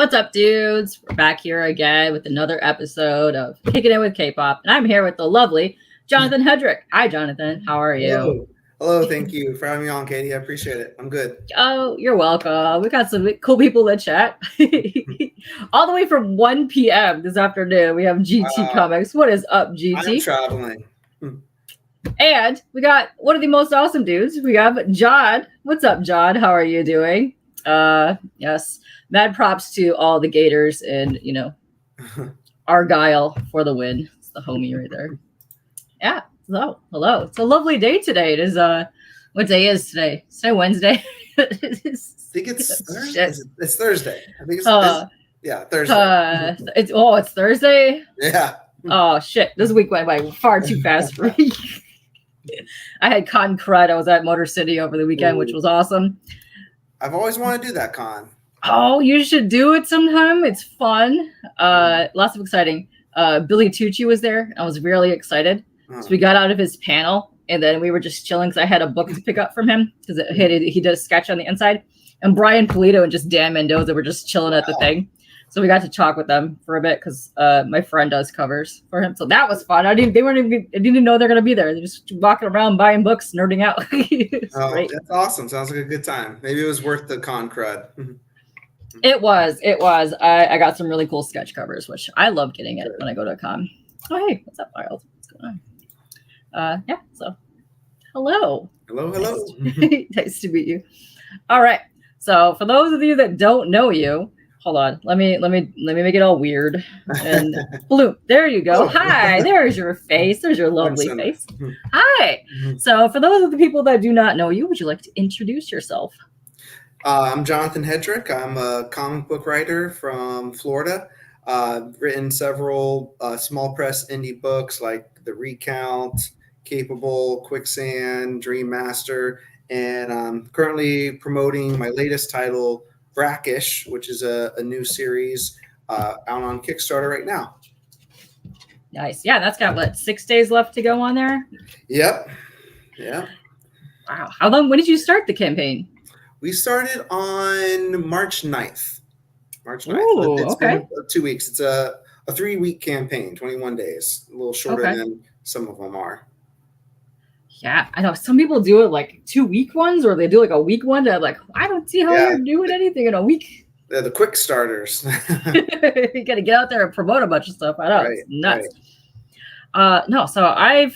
What's up, dudes? We're back here again with another episode of Kicking It with Kpop, and I'm here with the lovely Jonathan Hedrick. Hi, Jonathan. How are you? Hello. Hello. Thank you for having me on, Katie. I appreciate it. I'm good. Oh, you're welcome. We got some cool people to chat. All the way from 1 p.m. this afternoon, we have GT Comics. What is up, GT? I'm traveling. And we got one of the most awesome dudes. We have John. What's up, John? How are you doing? Yes. Mad props to all the Gators and, Argyle for the win. It's the homie right there. Yeah. Hello. It's a lovely day today. It is, what day is today? Is today Wednesday? I think it's Thursday. It's Thursday. I think it's Thursday. It's Thursday? Yeah. Oh, shit. This week went by far too fast for me. I had con crud. I was at Motor City over the weekend, which was awesome. I've always wanted to do that con. Oh, you should do it sometime. It's fun. Lots of exciting. Billy Tucci was there. I was really excited. So we got out of his panel, and then we were just chilling because I had a book to pick up from him because he did a sketch on the inside. And Brian Polito and just Dan Mendoza were just chilling at the thing. So we got to talk with them for a bit because my friend does covers for him. So that was fun. I didn't even know they're going to be there. They're just walking around buying books, nerding out. Great. That's awesome. Sounds like a good time. Maybe it was worth the con crud. It was. I got some really cool sketch covers, which I love getting it when I go to a con. Oh, hey, what's up, Miles? What's going on? So hello. Hello. Nice to meet you. All right. So for those of you that don't know you, hold on. Let me make it all weird. And bloop. There you go. Hi. There's your face. There's your lovely face. Hi. So for those of the people that do not know you, would you like to introduce yourself? I'm Jonathan Hedrick. I'm a comic book writer from Florida. Written several small press indie books like The Recount, Capable, Quicksand, Dream Master, and I'm currently promoting my latest title, Brackish, which is a new series out on Kickstarter right now. Nice. Yeah, that's got 6 days left to go on there? Yep. Yeah. Wow. How long? When did you start the campaign? We started on March 9th. Ooh, it's okay. been 2 weeks. It's a 3-week campaign, 21 days, a little shorter than some of them are. Yeah, I know some people do it like 2-week ones, or they do like a week one. I'm like, I don't see how you're doing anything in a week. They're the quick starters. You got to get out there and promote a bunch of stuff. I know, it's nuts. Right. No, so I've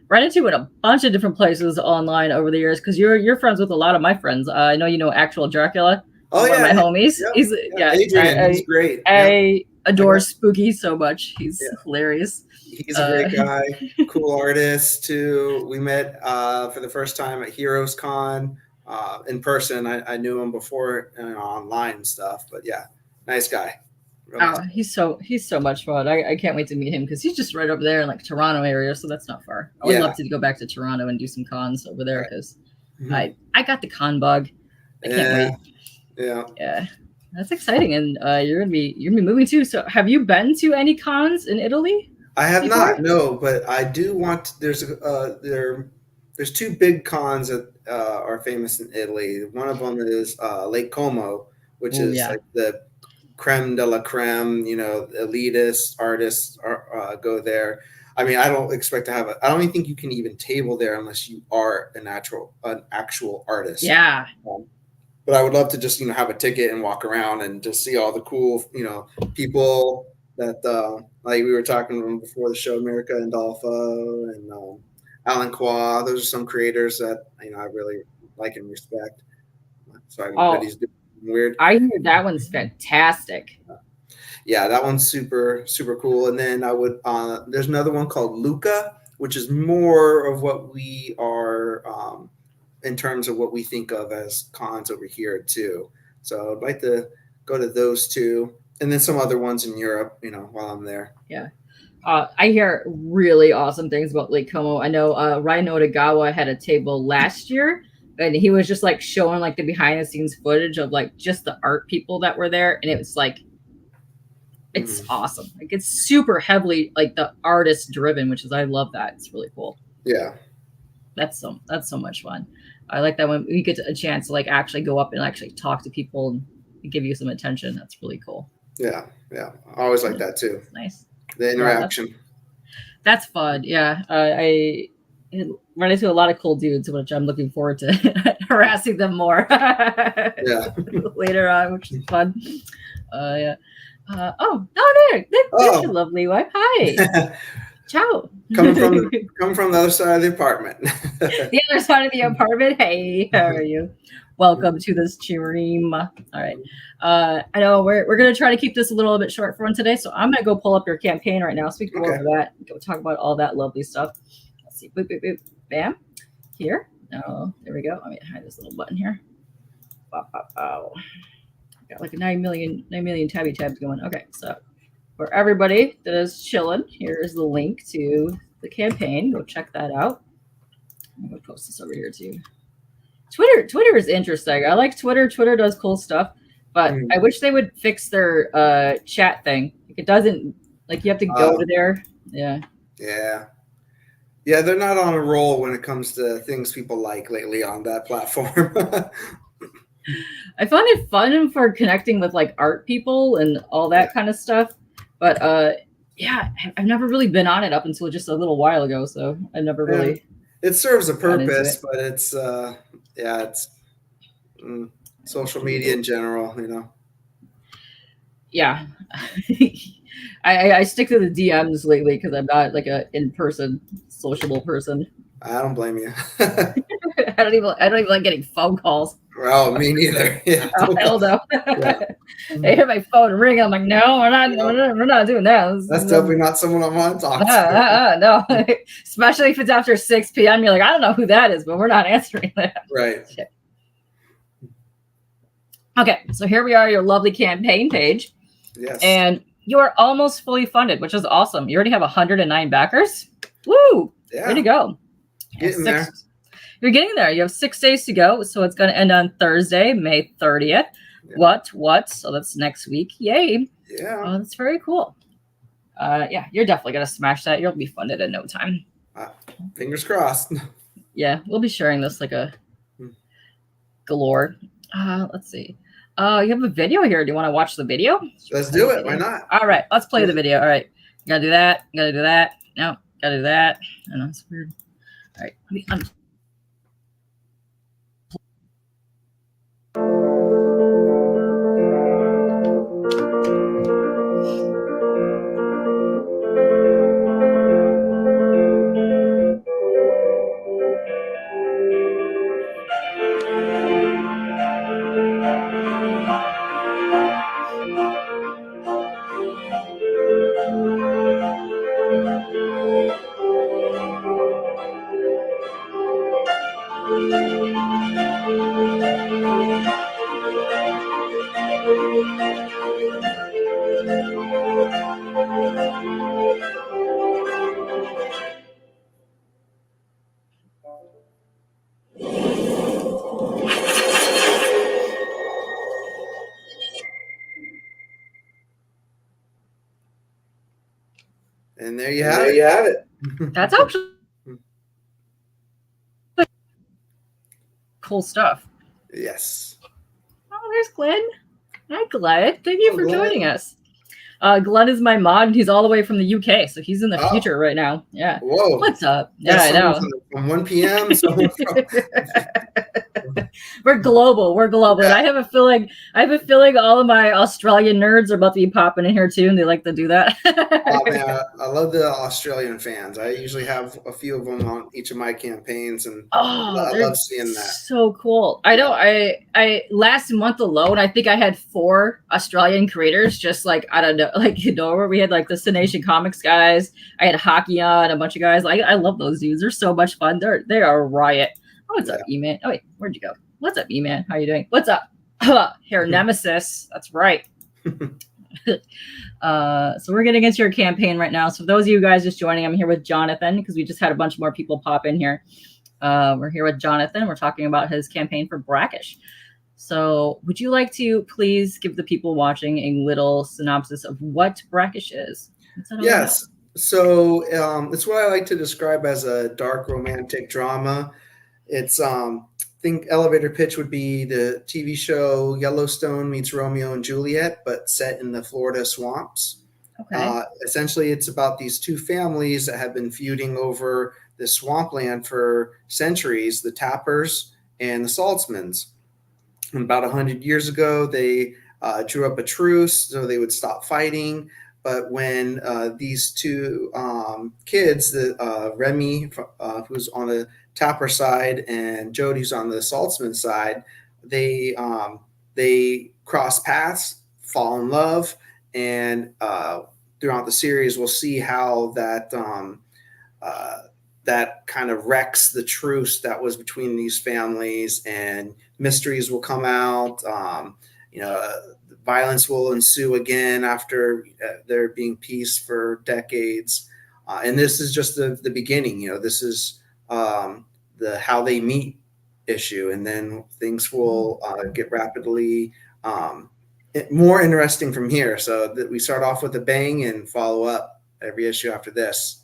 run into it in a bunch of different places online over the years because you're friends with a lot of my friends. I know you know Actual Dracula. Oh, one of my homies. Yep. Adrian, he's great. I adore Spooky so much. He's hilarious. He's a great guy, cool artist too. We met for the first time at Heroes Con in person. I knew him before online and stuff, but yeah, nice guy. He's so much fun. I can't wait to meet him because he's just right over there in like Toronto area, so that's not far. I would love to go back to Toronto and do some cons over there because I got the con bug. I can't wait. Yeah, that's exciting, and you're gonna be moving too. So, have you been to any cons in Italy? I have not, no, but I do want. There's 2 big cons that are famous in Italy. One of them is Lake Como, which is like the creme de la creme. Elitist artists go there. I mean, I don't expect to have I don't even think you can even table there unless you are an actual artist. Yeah. But I would love to just, have a ticket and walk around and just see all the cool, people that, like we were talking about before the show, America Andolfo and Alan Qua. Those are some creators that, I really like and respect. So that he's doing weird. I hear that one's fantastic. Yeah, that one's super, super cool. And then there's another one called Luca, which is more of what we are, in terms of what we think of as cons over here too. So I'd like to go to those 2 and then some other ones in Europe, while I'm there. Yeah. I hear really awesome things about Lake Como. I know Ryan Odagawa had a table last year and he was just like showing like the behind the scenes footage of like just the art people that were there. And it was like, it's awesome. Like it's super heavily like the artist driven, which is, I love that. It's really cool. Yeah. That's so much fun. I like that when we get a chance to like actually go up and actually talk to people and, give you some attention. That's really cool. Yeah. I always like that too. It's nice. The interaction. That's fun. Yeah. I run into a lot of cool dudes, which I'm looking forward to harassing them more later on, which is fun. Yeah. There's your lovely wife. Hi. Ciao. Coming from the other side of the apartment. The other side of the apartment. Hey, how are you? Welcome to the stream. All right. I know we're gonna try to keep this a little bit short for one today, so I'm gonna go pull up your campaign right now so we can go over that. Go talk about all that lovely stuff. Let's see. Boop, boop, boop. Bam. Here. Oh, there we go. Let me hide this little button here. Wow. Got like a 9 million tabby tabs going. Okay, so for everybody that is chilling, here's the link to the campaign. Go check that out. I'm gonna post this over here too. Twitter is interesting. I like Twitter. Twitter does cool stuff, but I wish they would fix their chat thing. Like it doesn't, like you have to go to there. Yeah. They're not on a roll when it comes to things people like lately on that platform. I find it fun for connecting with like art people and all that kind of stuff. But I've never really been on it up until just a little while ago. So I never really. It serves a purpose, but it's social media in general, you know. Yeah. I stick to the DMs lately because I'm not like a in-person sociable person. I don't blame you. I don't even like getting phone calls. Oh, me neither. Yeah. Oh, hell no. I hear my phone ring. I'm like, no, we're not doing that. That's definitely not someone I want to talk to. No. Especially if it's after 6 p.m. You're like, I don't know who that is, but we're not answering that. Right. Shit. Okay, so here we are, your lovely campaign page. Yes. And you are almost fully funded, which is awesome. You already have 109 backers. Woo! Yeah. Way to go. Getting there. You're getting there. You have 6 days to go. So it's going to end on Thursday, May 30th. Yeah. What? So that's next week. Yay. Yeah. Oh, that's very cool. You're definitely going to smash that. You'll be funded in no time. Fingers crossed. Yeah, we'll be sharing this like a galore. Let's see. You have a video here. Do you want to watch the video? Let's do it. Why not? All right, let's play the video. All right. Gotta do that. No, gotta do that. I know it's weird. All right. Let me And there you have it. That's actually cool stuff. Yes. Oh, there's Glenn. Hi, Glenn. Thank you for joining us. Glenn is my mod, and he's all the way from the UK, so he's in the future right now. Yeah. Whoa. What's up? Yeah, I know. From 1 p.m. We're global. And I have a feeling all of my Australian nerds are about to be popping in here too, and they like to do that. Oh, man, I love the Australian fans. I usually have a few of them on each of my campaigns, and I love seeing that. So cool. I know. I last month alone, I think I had 4 Australian creators. Just like I don't know, like where we had like the Cination Comics guys. I had Hockey on a bunch of guys. I love those dudes. They're so much fun. They are a riot. Oh, what's up, E-Man? Oh wait, where'd you go? What's up, E-Man? How you doing? What's up? Here, Nemesis. That's right. So we're getting into your campaign right now. So for those of you guys just joining, I'm here with Jonathan because we just had a bunch more people pop in here. We're here with Jonathan. We're talking about his campaign for Brackish. So would you like to please give the people watching a little synopsis of what Brackish is? Yes. So it's what I like to describe as a dark romantic drama. It's think elevator pitch would be the TV show Yellowstone meets Romeo and Juliet, but set in the Florida swamps. Okay. Essentially, it's about these two families that have been feuding over the swampland for centuries, the Tappers and the Saltzmans. And about 100 years ago, they drew up a truce so they would stop fighting. But when these two kids, Remy, who's on the Tapper side, and Jody's on the Saltzman side, they cross paths, fall in love, and throughout the series, we'll see how that kind of wrecks the truce that was between these families, and mysteries will come out. Violence will ensue again after there being peace for decades. And this is just the beginning. This is the how they meet issue, and then things will get rapidly more interesting from here. So that we start off with a bang and follow up every issue after this.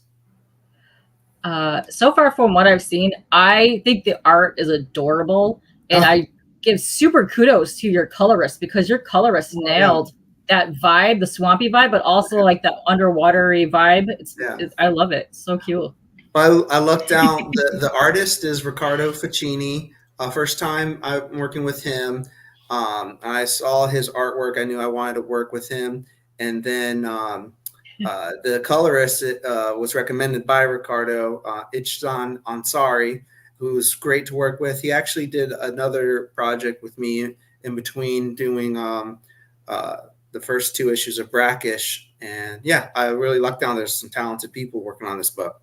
So far from what I've seen, I think the art is adorable, and I give super kudos to your colorist, because your colorist nailed that vibe, the swampy vibe, but also like that underwatery vibe. I love it. So cute. I looked down. The artist is Riccardo Facchini. First time I'm working with him. I saw his artwork. I knew I wanted to work with him. And then the colorist was recommended by Riccardo, Ichsan Ansari, who's great to work with. He actually did another project with me in between doing the first two issues of Brackish. And yeah, I really lucked down. There's some talented people working on this book.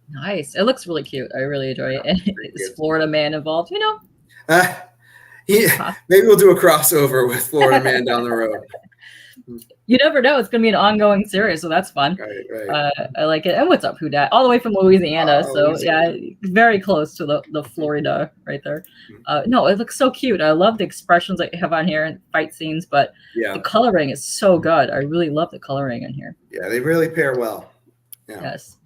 Nice. It looks really cute. I really enjoy it. And is Florida Man involved? Maybe we'll do a crossover with Florida Man down the road. You never know. It's going to be an ongoing series, so that's fun. Right. I like it. And what's up, Who Dat? All the way from Louisiana. Yeah, very close to the Florida right there. No, it looks so cute. I love the expressions that you have on here and fight scenes, but the coloring is so good. I really love the coloring in here. Yeah, they really pair well. Yeah. Yes.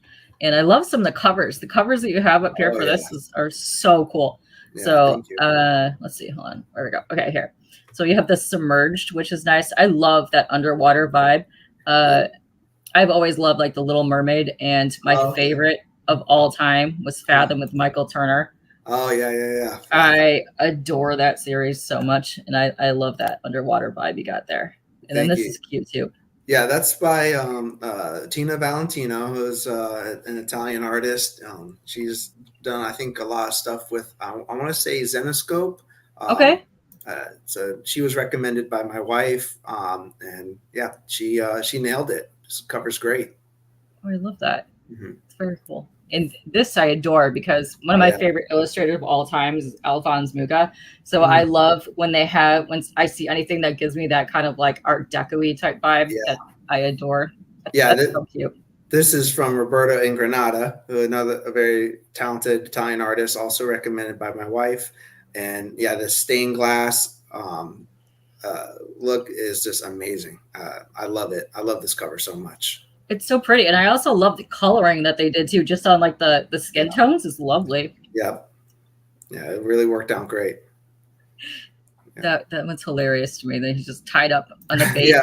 And I love some of the covers. The covers that you have up here for this are so cool. Yeah, so let's see. Hold on. Where we go. Okay, here. So you have the submerged, which is nice. I love that underwater vibe. I've always loved like the Little Mermaid, and my favorite of all time was Fathom with Michael Turner. Oh yeah. I adore that series so much, and I love that underwater vibe you got there. And then this is cute too. Yeah, that's by Tina Valentino, who's an Italian artist. She's done, I think, a lot of stuff with, I want to say, Zenoscope. Okay. So she was recommended by my wife, and yeah, she nailed it. This cover's great. Oh, I love that. It's very cool. And this I adore, because one of my favorite illustrators of all time is Alphonse Mucha. So I love when I see anything that gives me that kind of like Art Deco-y type vibe that I adore. That's so cute. This is from Roberta in Granada, a very talented Italian artist, also recommended by my wife. And yeah, the stained glass look is just amazing. I love it. I love this cover so much. It's so pretty. And I also love the coloring that they did too, just on like the skin tones is lovely. Yeah, it really worked out great. That one's hilarious to me. That he's just tied up on the bait.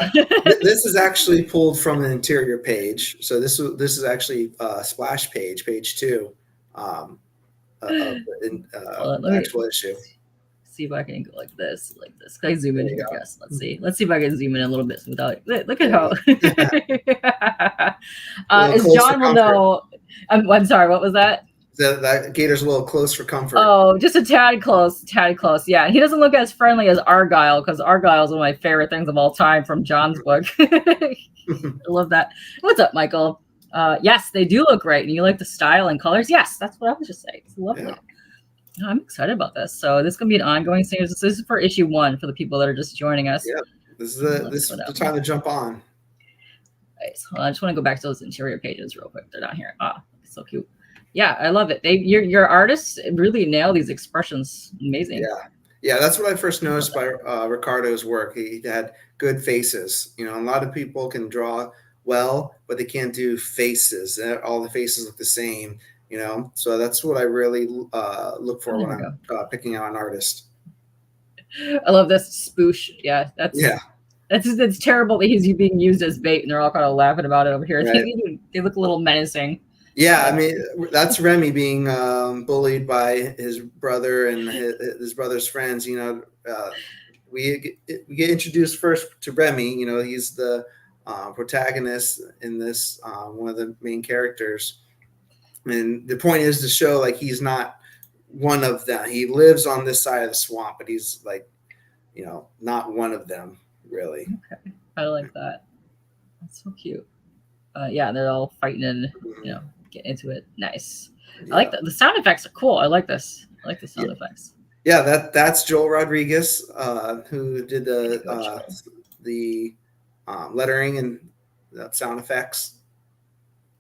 This is actually pulled from an interior page. So this is actually splash page 2 of the actual issue. See if I can go like this. Can I zoom in here? Yes. Let's see if I can zoom in a little bit without. Look at how. As John will know. I'm sorry. What was that? That gator's a little close for comfort. Oh, just a tad close. Yeah, he doesn't look as friendly as Argyle, because Argyle is one of my favorite things of all time from John's book. I love that. What's up, Michael? Yes, they do look great. And you like the style and colors? Yes, that's what I was just saying. It's lovely. Yeah. I'm excited about this. So this is going to be an ongoing series. This is for issue 1 for the people that are just joining us. Yeah, this is the time to jump on. Right, so I just want to go back to those interior pages real quick. They're not here. So cute. Yeah, I love it. Your artists really nail these expressions. Amazing. Yeah, that's what I first noticed by Ricardo's work. He had good faces. A lot of people can draw well, but they can't do faces. All the faces look the same. you know. So that's what I really look for Oh, when there we I'm picking out an artist. I love this spoosh. Yeah, that's terrible that he's being used as bait, and they're all kind of laughing about it over here. Right. They look a little menacing. Yeah, I mean, that's Remy being bullied by his brother and his brother's friends. You know, we get introduced first to Remy. You know, he's the protagonist in this, one of the main characters. And the point is to show like he's not one of them. He lives on this side of the swamp, but he's like, you know, not one of them really. Okay, I like that. That's so cute. Yeah, they're all fighting and get into it. Nice. Yeah. I like the sound effects are cool. I like this. I like the sound effects. Yeah, that's Joel Rodriguez, who did the lettering and the sound effects.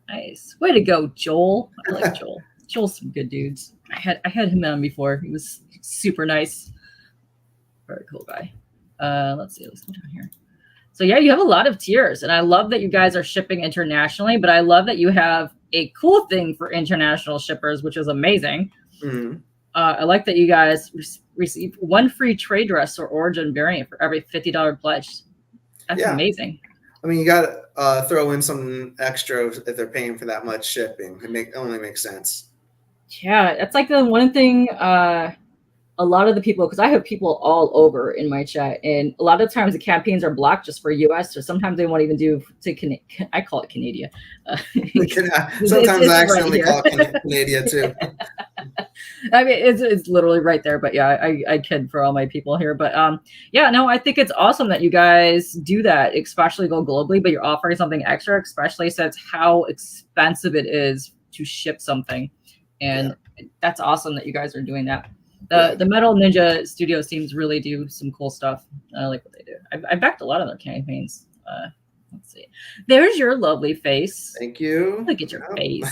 Nice. Way to go, Joel. I like Joel. Joel's some good dudes. I had him on before. He was super nice. Very cool guy. Let's see. Let's go down here. So yeah, you have a lot of tiers, and I love that you guys are shipping internationally, but I love that you have a cool thing for international shippers, which is amazing. Mm-hmm. I like that you guys receive one free trade dress or origin variant for every $50 pledge. That's amazing. I mean, you got to throw in some extra if they're paying for that much shipping. It only makes sense. Yeah, that's like the one thing a lot of the people, because I have people all over in my chat, and a lot of times the campaigns are blocked just for US, or sometimes they won't even do to I call it Canada. Sometimes I accidentally call it Canada too. I mean, it's literally right there, but yeah, I kid for all my people here. But yeah, no, I think it's awesome that you guys do that, especially go globally, but you're offering something extra, especially since how expensive it is to ship something. And that's awesome that you guys are doing that. The Metal Ninja Studios teams really do some cool stuff. I like what they do. I backed a lot of their campaigns. Let's see. There's your lovely face. Thank you. Look at your face.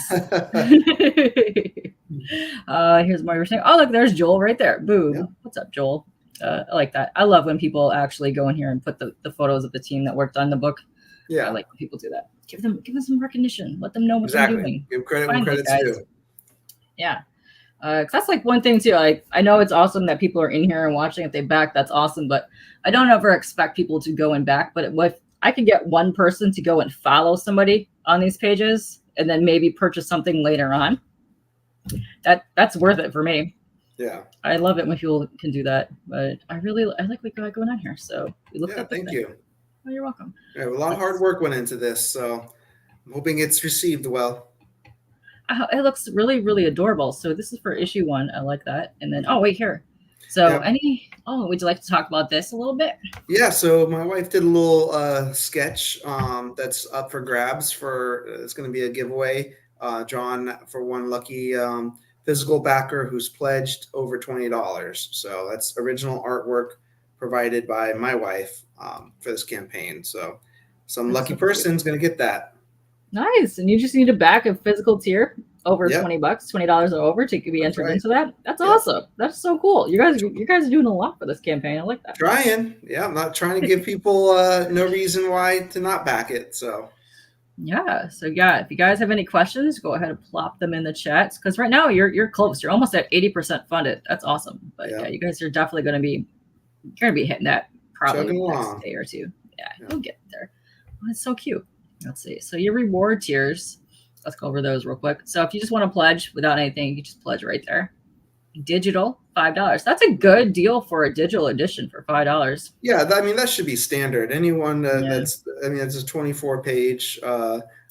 Here's more you're saying. Oh, look, there's Joel right there. Boom. Yeah. What's up, Joel? I like that. I love when people actually go in here and put the photos of the team that worked on the book. Yeah. I like when people do that. Give them some recognition. Let them know what they're doing. Give credit when credit's due. Yeah. Cause that's like one thing too. Like, I know it's awesome that people are in here and watching. If they back, that's awesome. But I don't ever expect people to go and back. But if I can get one person to go and follow somebody on these pages and then maybe purchase something later on, that's worth it for me. Yeah, I love it when people can do that. But I like what got going on here. So we looked at thank you. Oh, you're welcome. Yeah, a lot of hard work went into this, so I'm hoping it's received well. It looks really, really adorable. So this is for issue 1. I like that. And then, oh, wait here. So would you like to talk about this a little bit? Yeah. So my wife did a little sketch that's up for grabs it's going to be a giveaway drawn for one lucky physical backer who's pledged over $20. So that's original artwork provided by my wife for this campaign. So some lucky person's going to get that. Nice. And you just need to back a physical tier over $20, $20 or over to be entered into that. That's awesome. That's so cool. You guys are doing a lot for this campaign. I like that. Trying. Yeah, I'm not trying to give people no reason why to not back it. So yeah. So yeah, if you guys have any questions, go ahead and plop them in the chats. Because right now you're close. You're almost at 80% funded. That's awesome. But yeah, you guys are definitely gonna be hitting that probably next day or two. Yeah, you'll get there. Oh, it's so cute. Let's see. So your reward tiers, let's go over those real quick. So if you just want to pledge without anything, you just pledge right there. Digital, $5. That's a good deal for a digital edition for $5. Yeah, I mean, that should be standard. Anyone it's a 24-page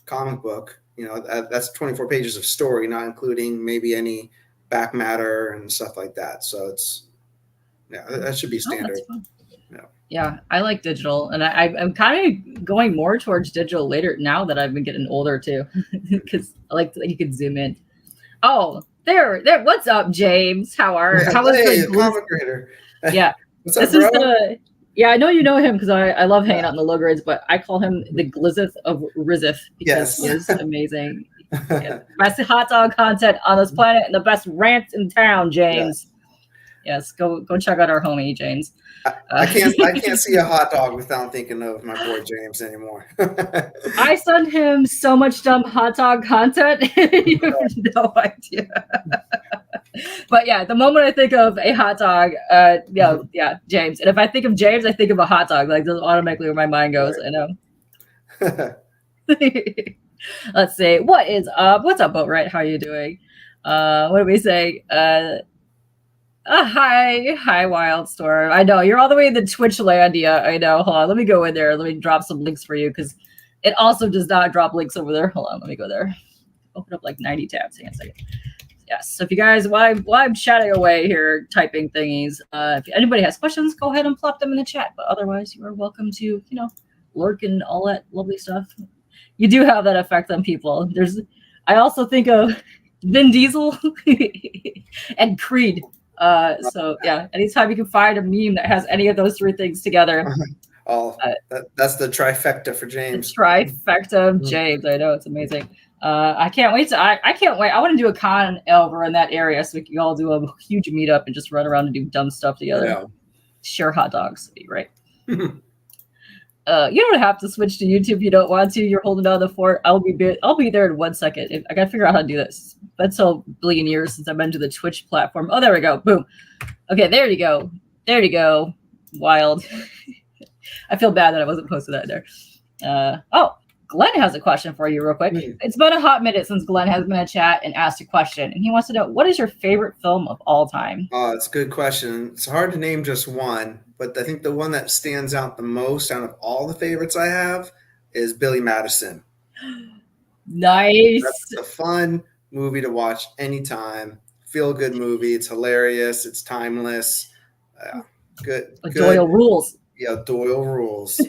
comic book. You know, that's 24 pages of story, not including maybe any back matter and stuff like that. So that should be standard. Yeah, I like digital, and I'm kind of going more towards digital later now that I've been getting older too, because I like you could zoom in. Oh, there. What's up, James? How is the comic creator? Yeah, what's up, bro? I know you know him because I love hanging out in the low grades, but I call him the Glizzith of Rizith because he is amazing. Best hot dog content on this planet and the best rants in town, James. Yes, go check out our homie James. I can't see a hot dog without thinking of my boy James anymore. I send him so much dumb hot dog content. You have no idea. But yeah, the moment I think of a hot dog, James. And if I think of James, I think of a hot dog. Like that's automatically where my mind goes. Right. I know. Let's see. What is up? What's up, Boat Right? How are you doing? What do we say? Hi, Wildstorm. I know you're all the way in the Twitchlandia. I know. Hold on, let me go in there. Let me drop some links for you because it also does not drop links over there. Hold on, let me go there. Open up like 90 tabs. Hang on a second. Yes. So if you guys, while I'm chatting away here, typing thingies, if anybody has questions, go ahead and plop them in the chat. But otherwise, you are welcome to, lurk and all that lovely stuff. You do have that effect on people. I also think of Vin Diesel and Creed. So yeah, anytime you can find a meme that has any of those three things together. That's the trifecta for James. The trifecta of James. I know, it's amazing. I can't wait. I can't wait. I want to do a con over in that area so we can all do a huge meetup and just run around and do dumb stuff together. Share hot dogs, right? You don't have to switch to YouTube if you don't want to. You're holding down the fort. I'll be there in 1 second. I gotta figure out how to do this. That's so billion years since I've been to the Twitch platform. Oh, there we go. Boom. Okay, there you go. There you go. Wild. I feel bad that I wasn't posting that there. Glenn has a question for you real quick. It's been a hot minute since Glenn has been in a chat and asked a question. And he wants to know, what is your favorite film of all time? It's a good question. It's hard to name just one, but I think the one that stands out the most out of all the favorites I have is Billy Madison. Nice. That's a fun movie to watch anytime. Feel good movie. It's hilarious. It's timeless. Good. Doyle rules. Yeah, Doyle rules.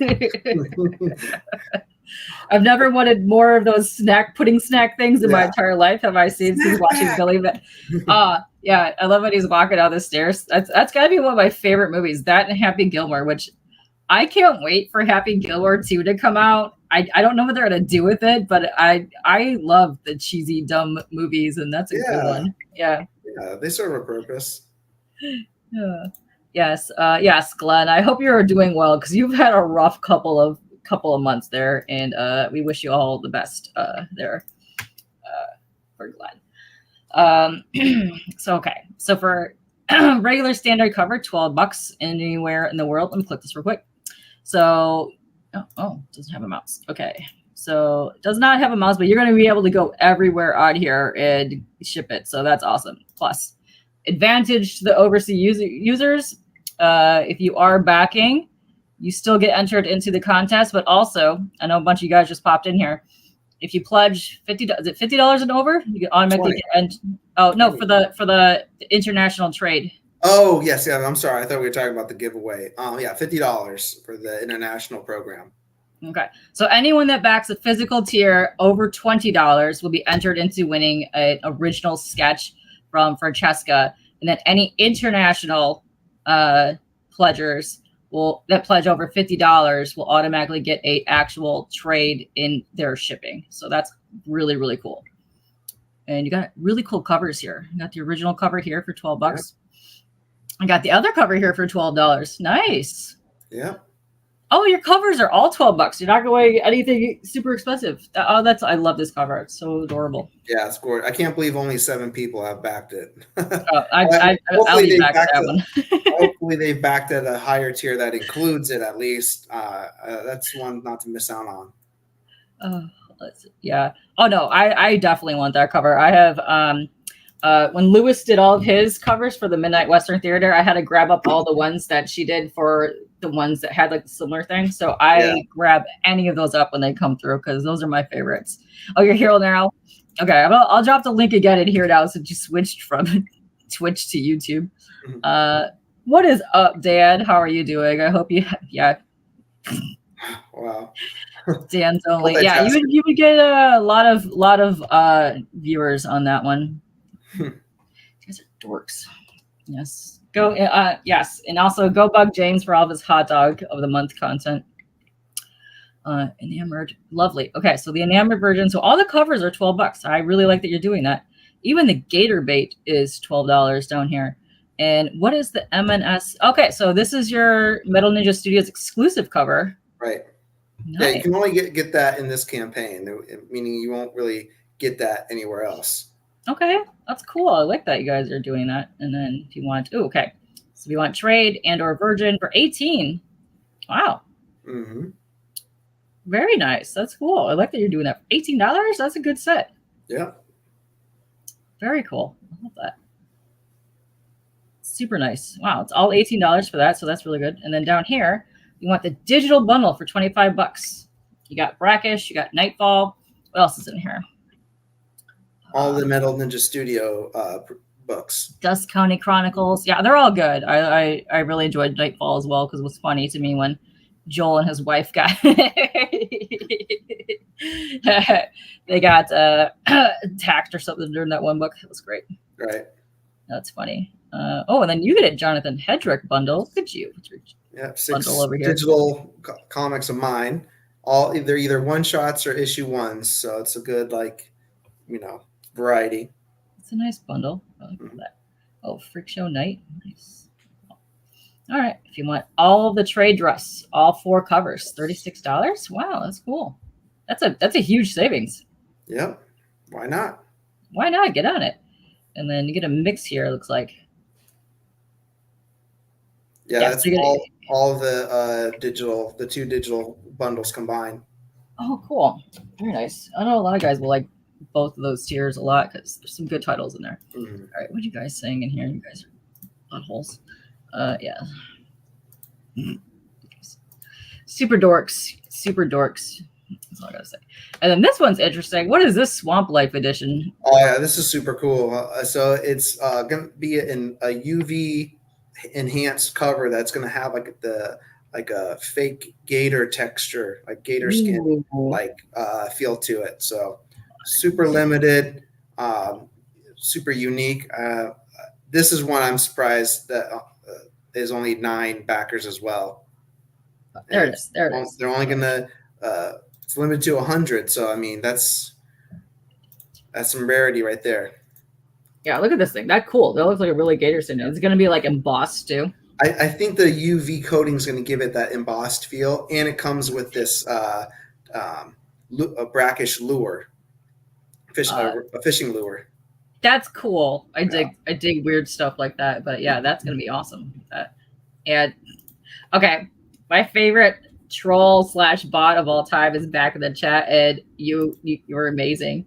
I've never wanted more of those pudding snack things in my entire life. Have I seen since watching Billy? Yeah, I love when he's walking down the stairs. That's got to be one of my favorite movies. That and Happy Gilmore, which I can't wait for Happy Gilmore 2 to come out. I don't know what they're gonna do with it, but I love the cheesy dumb movies, and that's a good one. Yeah, they serve a purpose. Yes, Glenn. I hope you're doing well because you've had a rough couple of months there, and we wish you all the best there for Glenn. So for regular standard cover, $12 anywhere in the world. Let me click this real quick. So it doesn't have a mouse. Okay, so it does not have a mouse, but you're going to be able to go everywhere on here and ship it, so that's awesome. Plus advantage to the overseas users, if you are backing, you still get entered into the contest, but also, I know a bunch of you guys just popped in here. If you pledge $50 and over, you automatically get for the international trade. Oh, yes. Yeah, I'm sorry. I thought we were talking about the giveaway. $50 for the international program. Okay. So anyone that backs a physical tier over $20 will be entered into winning an original sketch from Francesca. And then any international pledgers that pledge over $50 will automatically get an actual trade in their shipping. So that's really, really cool. And you got really cool covers here. You got the original cover here for $12. Yeah. I got the other cover here for $12. Nice. Yeah. Oh, your covers are all $12. You're not going anything super expensive. I love this cover. It's so adorable. Yeah, it's gorgeous. I can't believe only 7 people have backed it. I'll be back that one. Hopefully they backed at a higher tier that includes it at least. That's one not to miss out on. Yeah. Oh no, I definitely want that cover. I have when Lewis did all of his covers for the Midnight Western Theater, I had to grab up all the ones that she did for the ones that had like the similar thing. So I grab any of those up when they come through because those are my favorites. Oh, you're here now? Okay, I'll drop the link again in here now since you switched from Twitch to YouTube. What is up, Dan? How are you doing? I hope you Wow. Dan's only. Yeah, you would get a lot of viewers on that one. You guys are dorks. Yes. Yes, and also go bug James for all of his hot dog of the month content. Enamored, lovely. Okay, so the enamored version. So all the covers are $12. I really like that you're doing that. Even the gator bait is $12 down here. And what is the MNS? Okay, so this is your Metal Ninja Studios exclusive cover. Right. Nice. Yeah, you can only get that in this campaign, meaning you won't really get that anywhere else. Okay, that's cool. I like that you guys are doing that. And then if you want, okay. So we want trade and or virgin for 18. Wow. Mm-hmm. Very nice. That's cool. I like that you're doing that. $18? That's a good set. Yeah. Very cool. I love that. Super nice. Wow, it's all $18 for that, so that's really good. And then down here, you want the digital bundle for $25. You got Brackish, you got Nightfall. What else is in here? All the Metal Ninja Studio books. Dust County Chronicles. Yeah, they're all good. I really enjoyed Nightfall as well because it was funny to me when Joel and his wife got they got attacked or something during that one book. It was great. Right. That's funny. And then you get a Jonathan Hedrick bundle. Look at you. Yeah, 6 bundle over here. Digital comics of mine. All either one shots or issue ones. So it's a good variety. It's a nice bundle. I like that. Oh, Freak Show Night. Nice. All right. If you want all of the trade dress, all 4 covers, $36. Wow, that's cool. That's a huge savings. Yep. Why not? Why not? Get on it. And then you get a mix here, it looks like. Yeah, that's all the digital, the 2 digital bundles combined. Oh, cool. Very nice. I know a lot of guys will like both of those tiers a lot because there's some good titles in there. Mm-hmm. All right, what are you guys saying in here? You guys are buttholes. Yeah. Super dorks. That's all I gotta say. And then this one's interesting. What is this Swamp Life edition? Oh yeah, this is super cool. So it's gonna be in a UV enhanced cover that's gonna have like a fake gator texture, like gator skin, feel to it. So super limited, super unique. This is one I'm surprised that there's only 9 backers as well. There it is. They're only gonna. It's limited to 100, so I mean that's some rarity right there. Yeah, look at this thing. That cool. That looks like a really gator skin. It's gonna be like embossed too. I think the UV coating is going to give it that embossed feel, and it comes with this a brackish lure, a fishing lure. That's cool. I dig weird stuff like that. But yeah, that's gonna be awesome. And okay, my favorite troll/bot of all time is back in the chat, and you were amazing.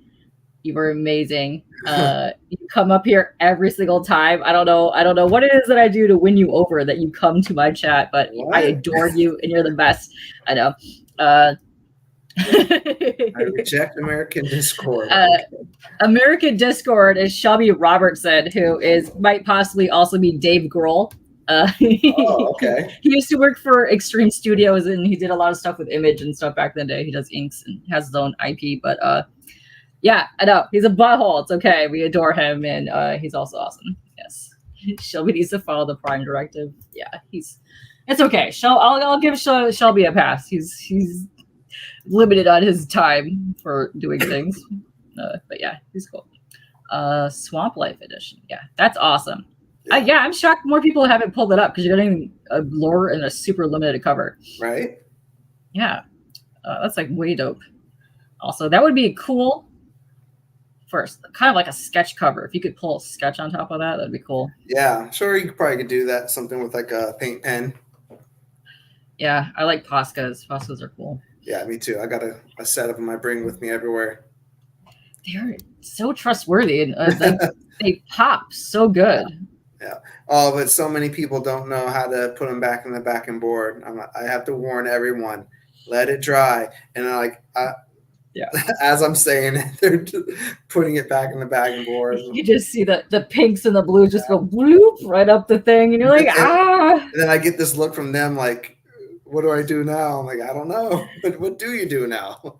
You were amazing. You come up here every single time. I don't know what it is that I do to win you over that you come to my chat, but what? I adore you and you're the best. I know. I reject American Discord. American Discord is Shelby Robertson, who might possibly also be Dave Grohl. Okay. He used to work for Extreme Studios and he did a lot of stuff with Image and stuff back in the day. He does inks and has his own IP, but yeah, I know. He's a butthole. It's okay. We adore him, and he's also awesome. Yes. Shelby needs to follow the Prime Directive. Yeah, it's okay. I'll give Shelby a pass. He's limited on his time for doing things. But yeah, he's cool. Swamp Life Edition. Yeah, that's awesome. Yeah, I'm shocked more people haven't pulled it up because you're getting a lore and a super limited cover. Right? Yeah. That's like way dope. Also, that would be cool. First, kind of like a sketch cover. If you could pull a sketch on top of that, that'd be cool. Yeah, sure. You probably could do that. Something with like a paint pen. Yeah, I like Poscas. Poscas are cool. Yeah, me too. I got a set of them I bring with me everywhere. They're so trustworthy and they pop so good. Yeah. Oh, but so many people don't know how to put them back in the backing board. I have to warn everyone. Let it dry. And yeah. As I'm saying it, they're putting it back in the backing board. You just see the pinks and the blues just go bloop right up the thing, and you're like, And then I get this look from them like, what do I do now? I'm like, I don't know. But what do you do now?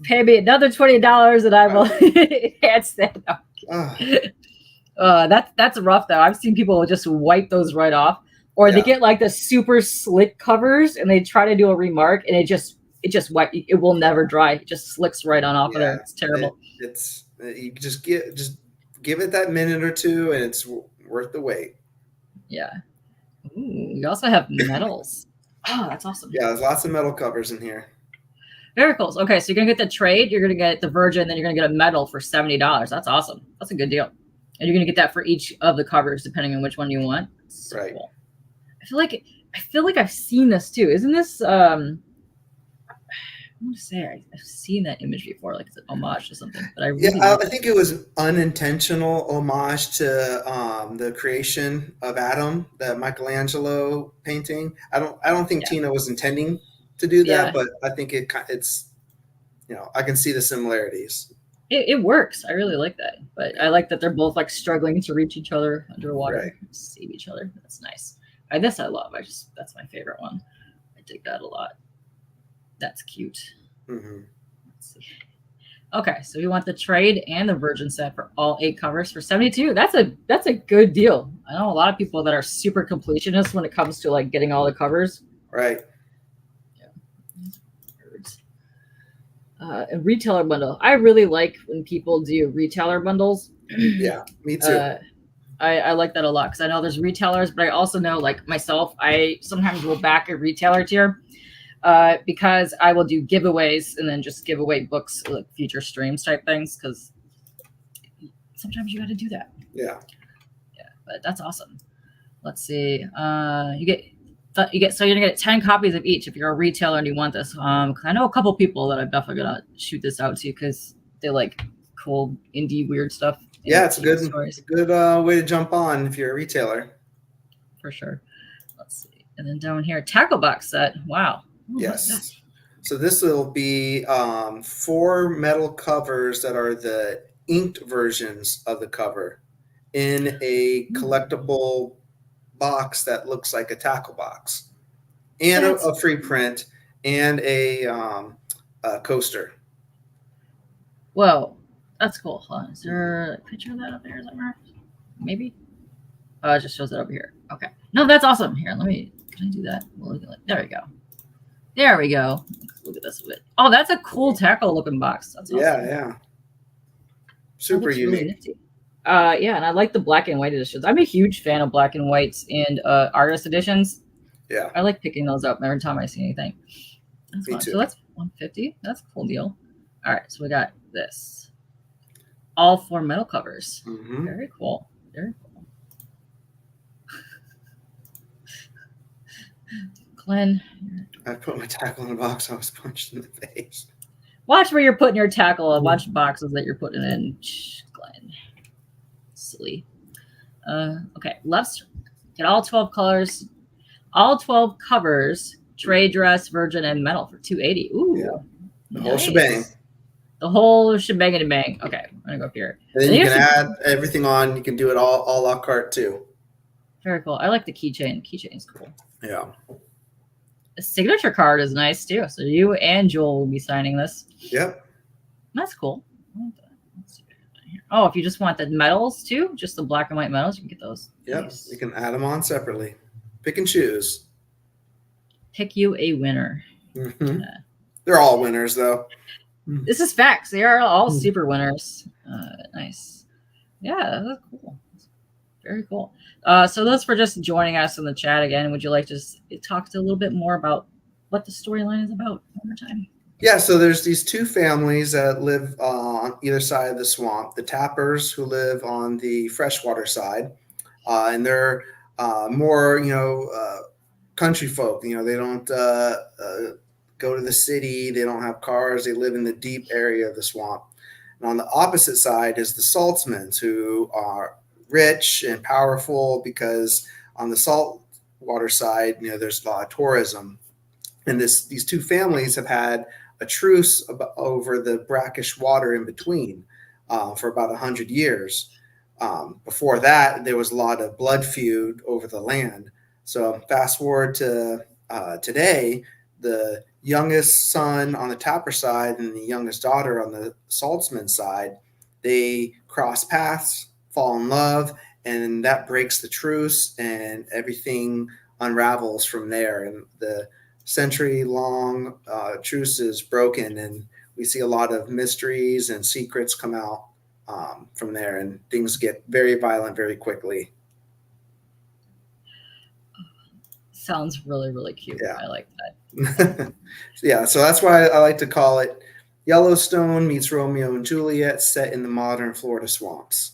Pay me another $20 and I will enhance that. That's rough though. I've seen people just wipe those right off, or they get like the super slick covers and they try to do a remark and it just it will never dry. It just slicks right on off of there. It's terrible. You just give it that minute or two and it's worth the wait. Yeah. Ooh, we also have medals. Oh, that's awesome. Yeah, there's lots of metal covers in here. Very cool. Okay, so you're gonna get the trade, you're gonna get the Virgin, then you're gonna get a medal for $70. That's awesome. That's a good deal. And you're gonna get that for each of the covers, depending on which one you want. So right. Cool. I feel like I've seen this too. Isn't this I want to say I've seen that image before, like it's an homage to something. But I really I think it was unintentional homage to the creation of Adam, the Michelangelo painting. I don't think Tina was intending to do that, but I think it's I can see the similarities. It works. I really like that, but I like that they're both like struggling to reach each other underwater, save each other. That's nice. This I love. That's my favorite one. I dig that a lot. That's cute. Mm-hmm. Let's see. Okay, so we want the trade and the Virgin set for all 8 covers for $72. That's a good deal. I know a lot of people that are super completionists when it comes to like getting all the covers. Right. A retailer bundle. I really like when people do retailer bundles. Yeah, me too. I like that a lot because I know there's retailers, but I also know, like myself, I sometimes will back a retailer tier because I will do giveaways and then just give away books, like future streams type things, because sometimes you got to do that. Yeah, but that's awesome. Let's see. You get so you're gonna get 10 copies of each if you're a retailer and you want this. I know a couple people that I'm definitely gonna shoot this out to because they like cool indie weird stuff. Yeah, it's a good way to jump on if you're a retailer. For sure. Let's see. And then down here, tackle box set. Wow. Ooh, yes. So this will be 4 metal covers that are the inked versions of the cover in a collectible box that looks like a tackle box, and a free print and a coaster. Whoa, that's cool. Hold on. Is there a picture of that up there somewhere? Maybe. Oh, it just shows it over here. Okay. No, that's awesome. Here, can I do that? There we go. There we go. Look at this bit. Oh, that's a cool tackle looking box. That's awesome. Yeah. Super unique. Really nifty. Yeah, and I like the black and white editions. I'm a huge fan of black and whites and artist editions. Yeah. I like picking those up every time I see anything. That's fun. So that's $150. That's a cool deal. All right, so we got this. All 4 metal covers. Mm-hmm. Very cool. Very cool. Glenn. I put my tackle in a box. I was punched in the face. Watch where you're putting your tackle and watch boxes that you're putting in. Glenn. Silly. Okay, let's get all 12 colors, all 12 covers, trade dress, Virgin, and metal for $280. Ooh. Yeah. The whole shebang. The whole shebang and bang. Okay, I'm gonna go up here. And then you can add everything on. You can do it all a la carte too. Very cool. I like the keychain. Keychain's cool. Yeah. The signature card is nice too. So you and Joel will be signing this. Yep. That's cool. Oh, if you just want the medals too, just the black and white medals, you can get those. Yep. Nice. You can add them on separately. Pick and choose. Pick you a winner. Mm-hmm. They're all winners though. This is facts. They are all super winners. Nice. Yeah, that's cool. Very cool. So those for just joining us in the chat again. Would you like to talk a little bit more about what the storyline is about one more time? Yeah, so there's these 2 families that live on either side of the swamp. The Tappers, who live on the freshwater side, and they're more, country folk. They don't go to the city. They don't have cars. They live in the deep area of the swamp. And on the opposite side is the Saltsmans, who are rich and powerful because on the saltwater side, there's a lot of tourism. And these 2 families have had a truce over the brackish water in between for about 100 years. Before that, there was a lot of blood feud over the land. So fast forward to today, the youngest son on the Tapper side and the youngest daughter on the Saltsman side, they cross paths, fall in love, and that breaks the truce, and everything unravels from there. And the century-long truce is broken, and we see a lot of mysteries and secrets come out from there, and things get very violent very quickly. sounds really, really cute. Yeah. I like that. Yeah, so that's why I like to call it Yellowstone meets Romeo and Juliet set in the modern Florida swamps.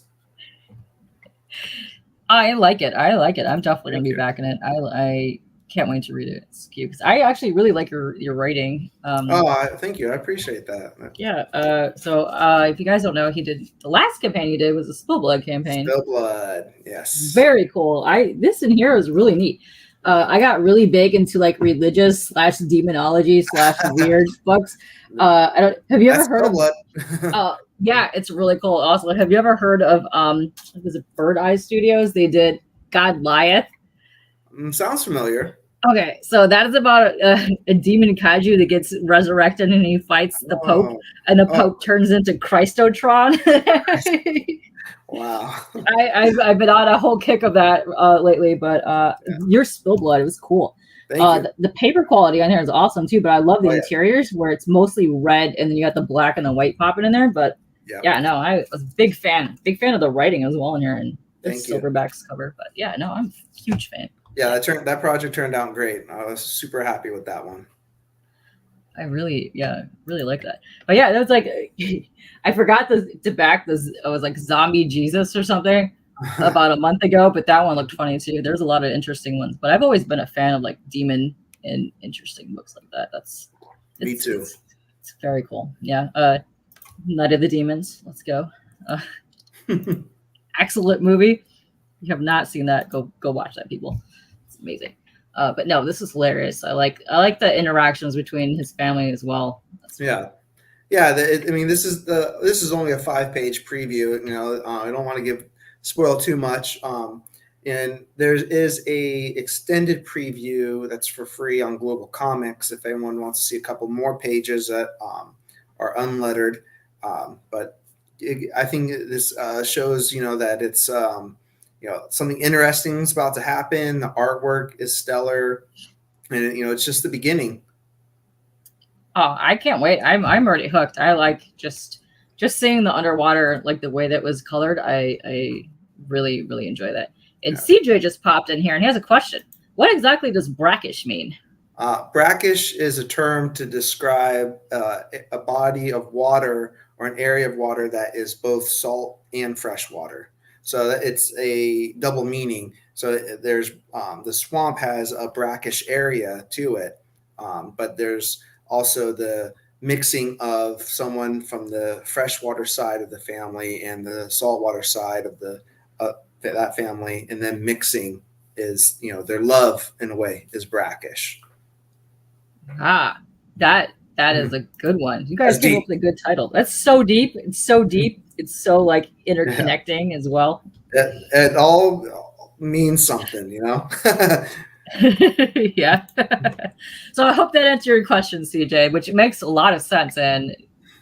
I like it. I'm definitely going to be Thank you. backing it. I can't wait to read it. It's cute because I actually really like your writing. Thank you. I appreciate that. Yeah. So if you guys don't know, he did the last campaign he did was a Spill Blood campaign. Spill Blood, yes. Very cool. This in here is really neat. I got really big into like religious / demonology / weird books. Have you ever heard of? Yeah, it's really cool. Also, have you ever heard of was it Bird Eye Studios? They did God Lieth. Sounds familiar. Okay, so that is about a demon kaiju that gets resurrected and he fights the Pope, and the Pope turns into Christotron. Wow. I've been on a whole kick of that lately, but your Spill Blood, it was cool. Thank you. The paper quality on here is awesome too, but I love the interiors where it's mostly red and then you got the black and the white popping in there. But yeah, no, I was a big fan of the writing as well in here, and it's Silverback's cover. But yeah, no, I'm a huge fan. Yeah, that project turned out great. I was super happy with that one. I really like that. But yeah, that was like I forgot to back this. It was like Zombie Jesus or something about a month ago, but that one looked funny too. There's a lot of interesting ones, but I've always been a fan of like demon and interesting books like that. Me too. It's very cool. Yeah. Night of the Demons. Let's go. Excellent movie. If you have not seen that, go watch that, people. It's amazing. But no, this is hilarious. I like the interactions between his family as well. Yeah. I mean, this is only a 5-page preview. You know, I don't want to spoil too much. And there is a extended preview that's for free on Global Comics if anyone wants to see a couple more pages that are unlettered. But I think this shows, that it's something interesting is about to happen. The artwork is stellar, and it's just the beginning. Oh, I can't wait! I'm already hooked. I like just seeing the underwater, like the way that was colored. I really, really enjoy that. And CJ just popped in here and he has a question. What exactly does brackish mean? Brackish is a term to describe a body of water or an area of water that is both salt and fresh water. So it's a double meaning. So there's the swamp has a brackish area to it, but there's also the mixing of someone from the freshwater side of the family and the saltwater side of that family, and then mixing is their love in a way is brackish. That is a good one. You guys came up with a good title. That's so deep. It's so deep. It's so like interconnecting as well. It all means something, Yeah. So I hope that answered your question, CJ, which makes a lot of sense. And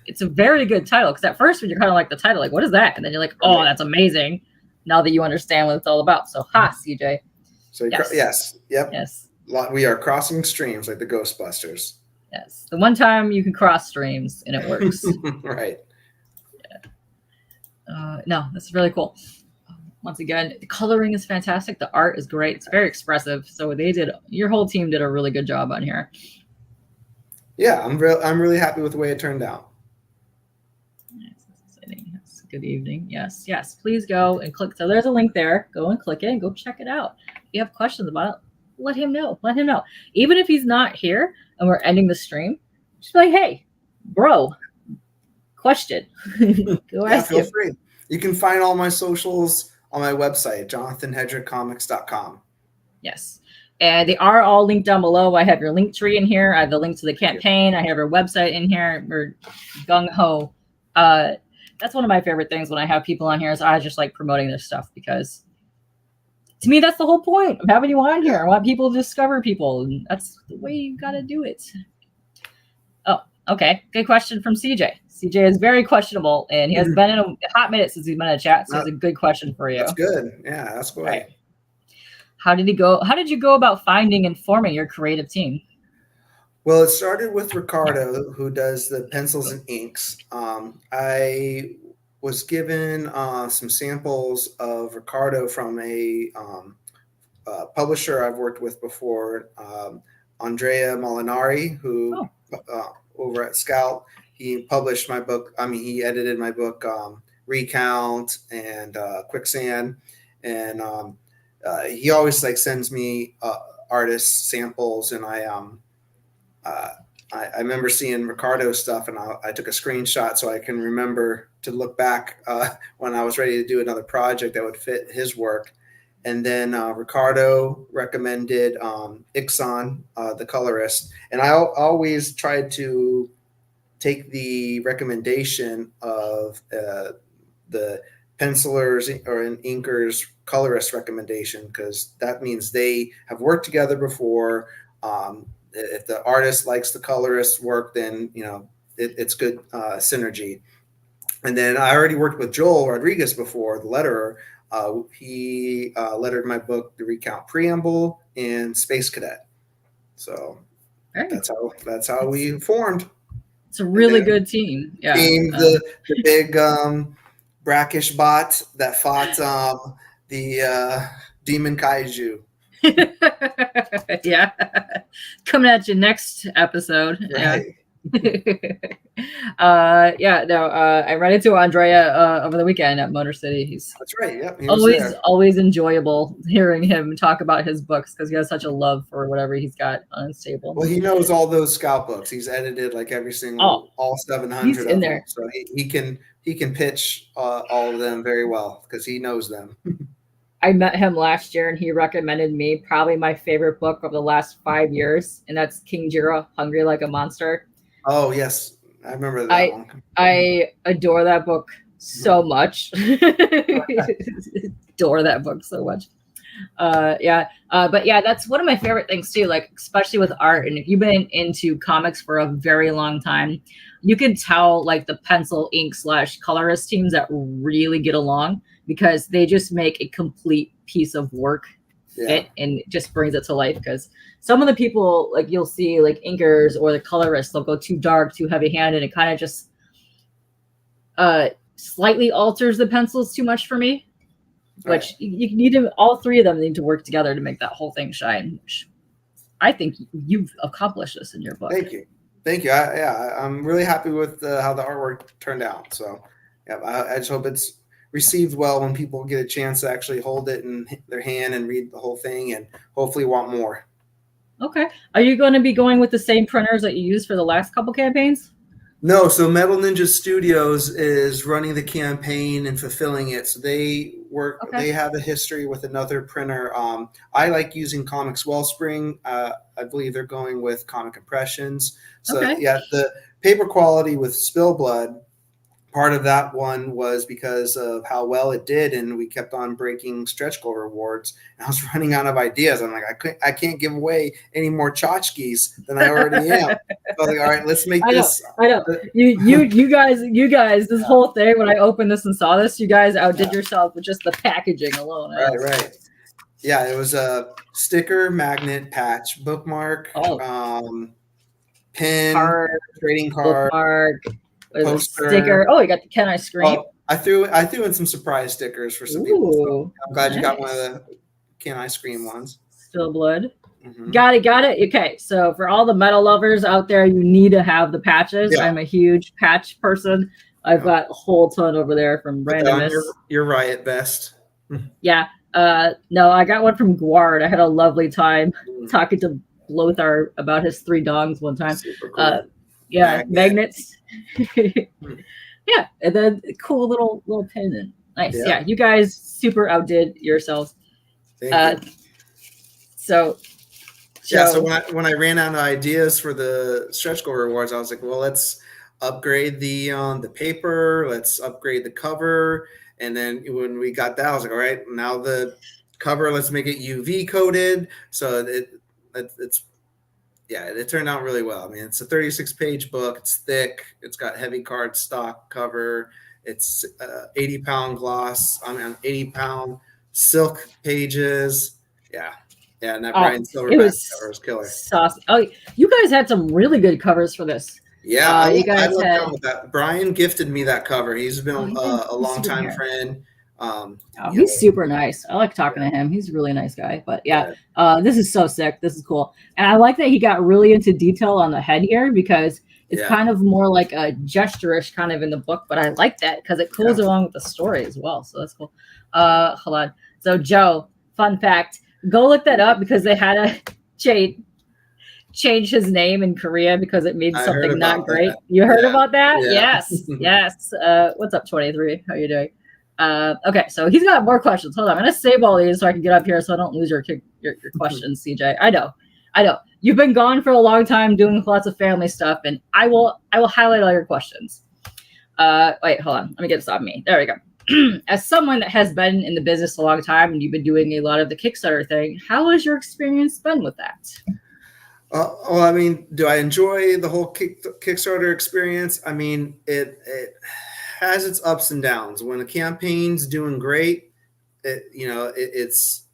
it's a very good title because at first when you're kind of like the title, like, what is that? And then you're like, oh, that's amazing. Now that you understand what it's all about. So CJ. So yes. Yep. Yes. We are crossing streams like the Ghostbusters. Yes. The one time you can cross streams and it works. Right. Yeah. No, that's really cool. Once again, the coloring is fantastic. The art is great. It's very expressive. So your whole team did a really good job on here. Yeah, I'm really happy with the way it turned out. Yes, good evening. Yes. Please go and click. So there's a link there. Go and click it and go check it out. If you have questions about it, let him know. Even if he's not here and we're ending the stream, just be like, hey, bro, question. Go ask him. Feel free. You can find all my socials on my website, jonathanhedrickcomics.com. Yes. And they are all linked down below. I have your LINKTREE in here. I have the link to the campaign. I have your website in here. We're gung-ho. That's one of my favorite things when I have people on here is I just like promoting their stuff because to me, that's the whole point of having you on here. I want people to discover people. And that's the way you got to do it. Oh, okay. Good question from CJ. CJ is very questionable, and he has been in a hot minute since he's been in a chat. So it's a good question for you. That's good. Yeah, that's great. Right. How did you go about finding and forming your creative team? Well, it started with Ricardo, who does the pencils and inks. I was given some samples of Ricardo from a publisher I've worked with before, Andrea Molinari, who over at Scout, he published my book. I mean, he edited my book, Recount and Quicksand, and he always like sends me artist samples, and I remember seeing Ricardo's stuff, and I took a screenshot so I can remember to look back when I was ready to do another project that would fit his work. And then Ricardo recommended Ixon, the colorist. And I always tried to take the recommendation of the pencilers or an inker's colorist recommendation, because that means they have worked together before. If the artist likes the colorist's work, then it's good synergy. And then I already worked with Joel Rodriguez before, the letterer. He lettered my book, The Recount Preamble, and Space Cadet. So that's how we formed. It's a really good team. Yeah. The big Brackish bot that fought the Demon Kaiju. Yeah. Coming at you next episode. Right. I ran into Andrea over the weekend at Motor City. That's right. Yep. Always enjoyable hearing him talk about his books, because he has such a love for whatever he's got on his table. Well, he knows all those Scout books. He's edited like every single all 700 he's in of there. them. So he can pitch all of them very well because he knows them. I met him last year, and he recommended me probably my favorite book of the last 5 years, and that's King Jiro, Hungry Like a Monster. Oh, yes. I remember that one. I adore that book so much. Adore that book so much. But yeah, that's one of my favorite things too, like especially with art. And if you've been into comics for a very long time, you can tell like the pencil ink / colorist teams that really get along, because they just make a complete piece of work fit and it just brings it to life. Because some of the people, like you'll see like inkers or the colorists, they'll go too dark, too heavy handed. It kind of just slightly alters the pencils too much for me. Which you need to, all three of them need to work together to make that whole thing shine. Which I think you've accomplished this in your book. Thank you. I'm really happy with how the artwork turned out. So I just hope it's received well when people get a chance to actually hold it in their hand and read the whole thing, and hopefully want more. Okay. Are you going to be going with the same printers that you used for the last couple campaigns? No, so Metal Ninja Studios is running the campaign and fulfilling it. So they work. Okay. They have a history with another printer. I like using Comics Wellspring. I believe they're going with Comic Impressions. So the paper quality with Spillblood, part of that one was because of how well it did, and we kept on breaking stretch goal rewards. And I was running out of ideas. I'm like, I can't give away any more tchotchkes than I already am. So I was like, all right, let's make this. I know. You guys, this whole thing, when I opened this and saw this, you guys outdid yourself with just the packaging alone. Right. Yeah, it was a sticker, magnet, patch, bookmark, pin, trading card, bookmark. Poster. Sticker. Oh, you got the Can I Scream? I threw in some surprise stickers for some people. So I'm glad you got one of the Can I Scream ones. Still blood. Mm-hmm. Got it. Okay, so for all the metal lovers out there, you need to have the patches. Yeah. I'm a huge patch person. I've got a whole ton over there from Randomness. You're Riot Best. Yeah. No, I got one from Guard. I had a lovely time talking to Lothar about his 3 dogs one time. Super cool. Magnets. Yeah, and then cool little pendant. Nice. Yeah, you guys super outdid yourselves. Thank you. So when I ran out of ideas for the stretch goal rewards, I was like, well, let's upgrade the paper, let's upgrade the cover, and then when we got that, I was like, all right, now the cover, let's make it UV coated, so it turned out really well. I mean, it's a 36-page book. It's thick. It's got heavy cardstock cover. It's 80-pound gloss. 80-pound silk pages. Yeah. And that Brian Silverback cover was killer. Saucy. Oh, you guys had some really good covers for this. Yeah, I love with that. Brian gifted me that cover. He's been a longtime friend. He's super nice. I like talking to him. He's a really nice guy. But this is so sick. This is cool. And I like that he got really into detail on the head here, because it's kind of more like a gesture-ish kind of in the book. But I like that because it goes along with the story as well. So that's cool. Hold on. So Joe, fun fact, go look that up, because they had to change his name in Korea because it made something not great. That. You heard about that? Yeah. Yes. What's up, 23? How you doing? Okay, so he's got more questions. Hold on, I'm gonna save all these so I can get up here so I don't lose your questions, CJ. I know. You've been gone for a long time doing lots of family stuff, and I will highlight all your questions. Wait, hold on. Let me get this off me. There we go. As someone that has been in the business a long time and you've been doing a lot of the Kickstarter thing, how has your experience been with that? Well, I mean, do I enjoy the whole Kickstarter experience? I mean, it has its ups and downs. When a campaign's doing great, it's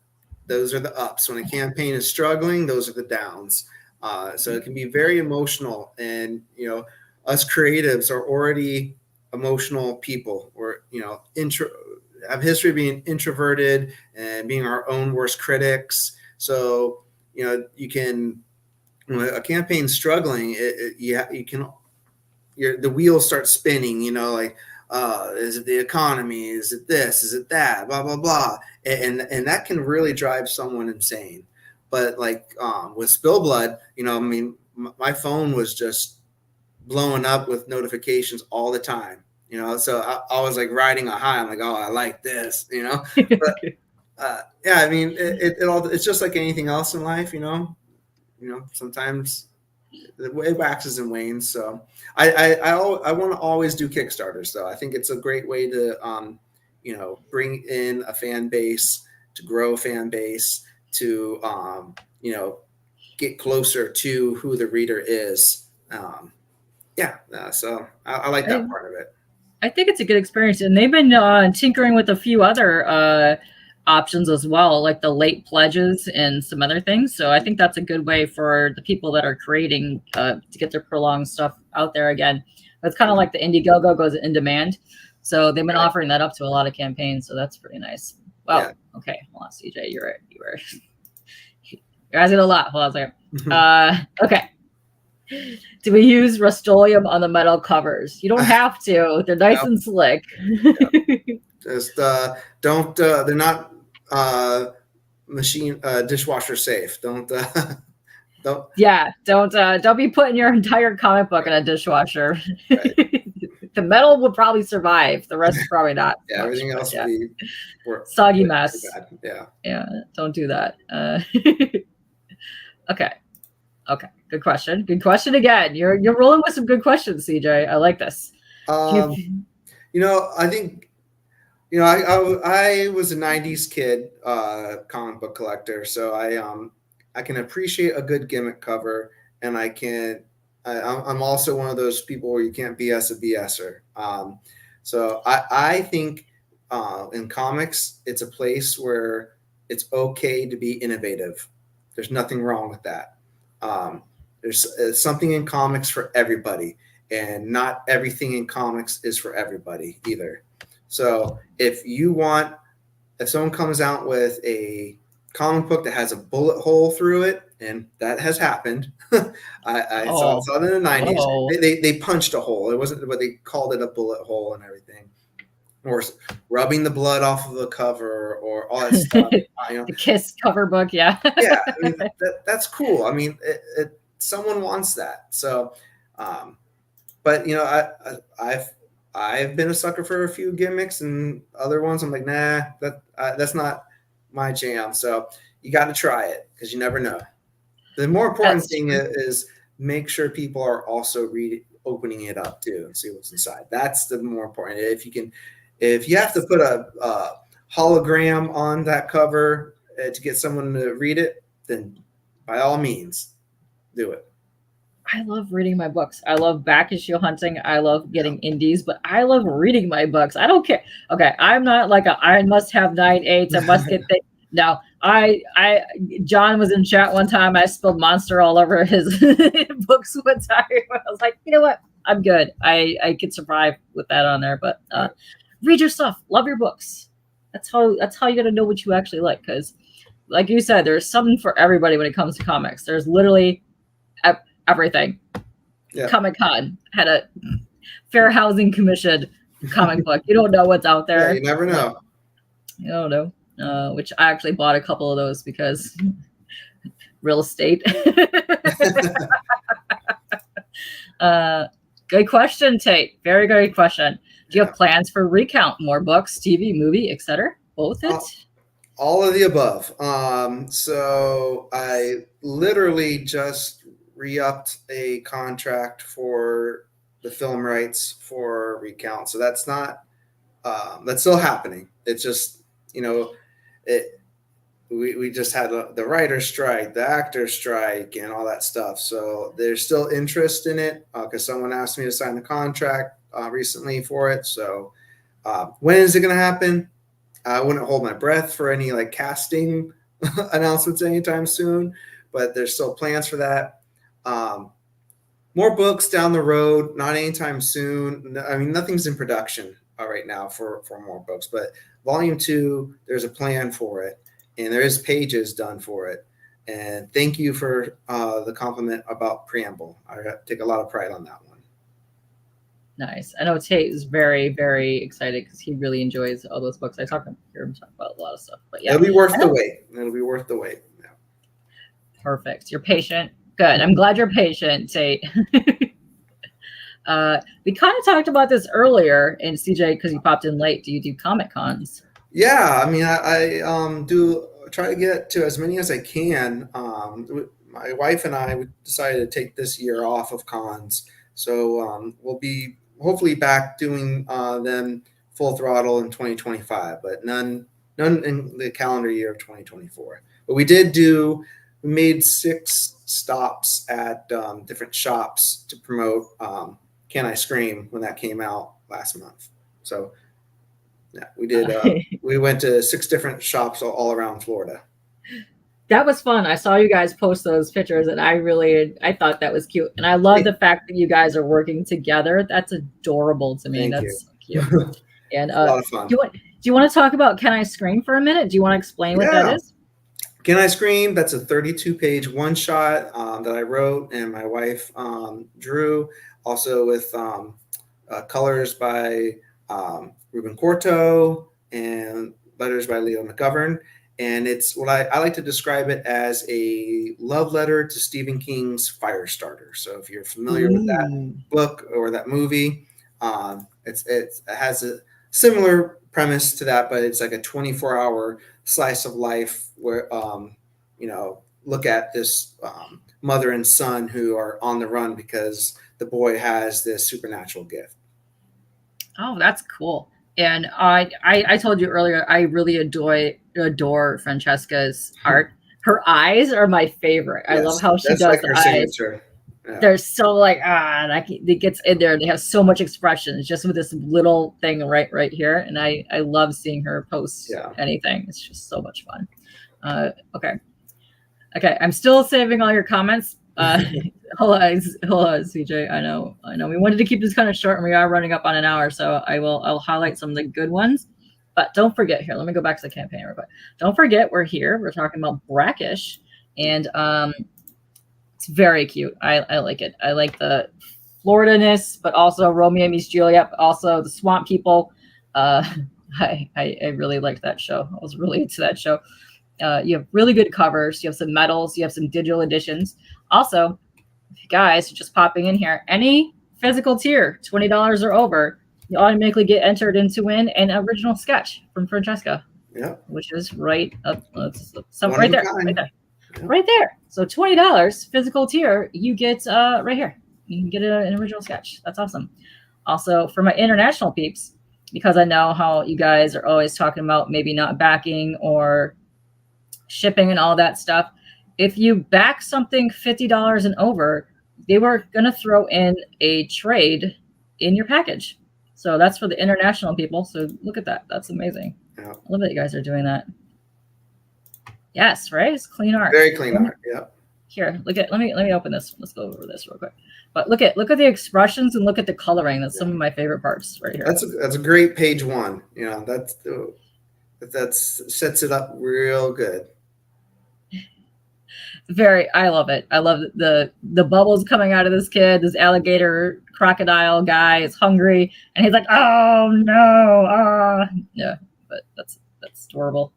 those are the ups. When a campaign is struggling, those are the downs. So it can be very emotional, and us creatives are already emotional people. We're have history of being introverted and being our own worst critics. So you can, when a campaign's struggling, the wheels start spinning. Is it the economy? Is it this? Is it that? Blah blah blah, and that can really drive someone insane. But with Spill Blood, my phone was just blowing up with notifications all the time. So I was like riding a high. I'm like, oh, I like this. But I mean, it's just like anything else in life. Sometimes it waxes and wanes. So I want to always do Kickstarters, though. I think it's a great way to bring in a fan base, to grow a fan base, to get closer to who the reader is. So I like that part of it. I think it's a good experience, and they've been tinkering with a few other options as well, like the late pledges and some other things. So I think that's a good way for the people that are creating to get their prolonged stuff out there again. It's kind of like the Indiegogo goes in demand. So they've been offering that up to a lot of campaigns. So that's pretty nice. Well, okay. Hold on, CJ, you're asking a lot. Hold on a second. Okay. Do we use Rust-Oleum on the metal covers? You don't have to. They're nice and slick. Just don't. They're not dishwasher safe. Don't. Yeah, don't be putting your entire comic book in a dishwasher. Right. The metal would probably survive. The rest probably not. Yeah, everything else would be soggy mess. Yeah, don't do that. Okay. Good question again. You're rolling with some good questions, CJ. I like this. I think. I was a '90s kid, comic book collector, so I can appreciate a good gimmick cover, and I'm also one of those people where you can't BS a BSer. So I think in comics, it's a place where it's okay to be innovative. There's nothing wrong with that. There's something in comics for everybody, and not everything in comics is for everybody either. So if someone comes out with a comic book that has a bullet hole through it, and that has happened. I saw it in the 90s. They punched a hole. It wasn't, but they called it a bullet hole and everything. Or rubbing the blood off of the cover, or all that stuff. The Kiss cover book, yeah. Yeah, I mean, that's cool. I mean, someone wants that. So, but I've been a sucker for a few gimmicks, and other ones I'm like, nah, that's not my jam. So you got to try it, because you never know. The more important thing is make sure people are also opening it up too and see what's inside. That's the more important. If you have to put a hologram on that cover to get someone to read it, then by all means, do it. I love reading my books. I love back issue hunting. I love getting indies, but I love reading my books. I don't care. Okay, I'm not like I must have 9/8. I must get things. No, John was in chat one time. I spilled Monster all over his books one time. I was like, you know what? I'm good. I could survive with that on there. But read your stuff. Love your books. That's how you got to know what you actually like. Because, like you said, there's something for everybody when it comes to comics. There's literally everything. Yeah. Comic-Con had a Fair Housing Commission comic book. You don't know what's out there. Yeah, you never know. You don't know. Which I actually bought a couple of those because real estate. Good question, Tate. Very good question. Do you have plans for Recount? More books, TV, movie, etc.? Both it? All of the above. So I literally just re-upped a contract for the film rights for Recount. So that's not that's still happening. It's just, we just had the writer's strike, the actor's strike, and all that stuff. So there's still interest in it because someone asked me to sign the contract recently for it. So when is it going to happen? I wouldn't hold my breath for any like casting announcements anytime soon, but there's still plans for that. More books down the road, not anytime soon. I mean, nothing's in production right now for more books, but volume 2, there's a plan for it, and there is pages done for it. And thank you for the compliment about preamble. I take a lot of pride on that one. Nice. I know Tate is very, very excited because he really enjoys all those books. I hear him talk about a lot of stuff. But yeah, it'll be worth the wait. It'll be worth the wait. Yeah. Perfect. You're patient. Good. I'm glad you're patient, Tate. We kind of talked about this earlier, and CJ, because you popped in late, do you do Comic Cons? Yeah, I mean, I do try to get to as many as I can. My wife and I decided to take this year off of cons, so we'll be hopefully back doing them full throttle in 2025, but none in the calendar year of 2024. But we made 6 stops at different shops to promote Can I Scream when that came out last month. So yeah, we did. We went to 6 different shops all around Florida. That was fun. I saw you guys post those pictures, and I thought that was cute. And I love the fact that you guys are working together. That's adorable to me. That's so cute. And a lot of fun. Do you want to talk about Can I Scream for a minute? Do you want to explain what that is? Can I Scream? That's a 32-page one-shot that I wrote and my wife drew, also with colors by Ruben Corto and letters by Leo McGovern. And it's what I like to describe it as a love letter to Stephen King's Firestarter. So if you're familiar with that book or that movie, it has a similar premise to that, but it's like a 24-hour slice of life where, look at this mother and son who are on the run because the boy has this supernatural gift. Oh, that's cool. And I told you earlier, I really adore Francesca's art. Her eyes are my favorite. Yes, I love how she does like the eyes. Yeah. They're so it gets in there. They have so much expression. It's just with this little thing right here. And I love seeing her post anything. It's just so much fun. Okay. I'm still saving all your comments. Hold on, CJ. I know. We wanted to keep this kind of short, and we are running up on an hour, so I'll highlight some of the good ones. But don't forget here. Let me go back to the campaign real quick. Don't forget, we're here. We're talking about Brackish, and it's very cute. I like it. I like the Florida-ness, but also Romeo meets Juliet, but also the swamp people. I really liked that show. I was really into that show. You have really good covers. You have some medals. You have some digital editions. Also, if you guys are just popping in here, any physical tier, $20 or over, you automatically get entered in to win an original sketch from Francesca. Yeah, which is right up, right there. Yeah. Right there. So $20 physical tier, you get right here. You can get an original sketch. That's awesome. Also, for my international peeps, because I know how you guys are always talking about maybe not backing or shipping and all that stuff. If you back something $50 and over, they were going to throw in a trade in your package. So that's for the international people. So look at that. That's amazing. Yeah. I love that you guys are doing that. Yes, right? It's clean art. Very clean art. Yeah. Here, look at let me open this. Let's go over this real quick. But look at the expressions and look at the coloring. That's some of my favorite parts right here. That's a great page one. You know, that's That sets it up real good. I love it. I love the bubbles coming out of this kid. This alligator crocodile guy is hungry, and he's like, "Oh no!" Yeah, but that's adorable.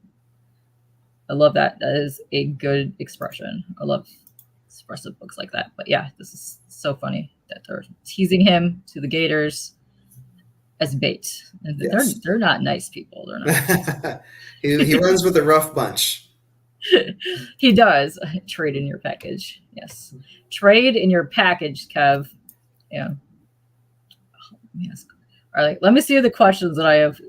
I love that. That is a good expression. I love expressive books like that. But yeah, this is so funny that they're teasing him to the gators as bait. And yes. They're not nice people. They're not. he runs with a rough bunch. He does. Trade in your package. Yes. Trade in your package, Kev. Yeah. Yes. All right. Let me see the questions that I have.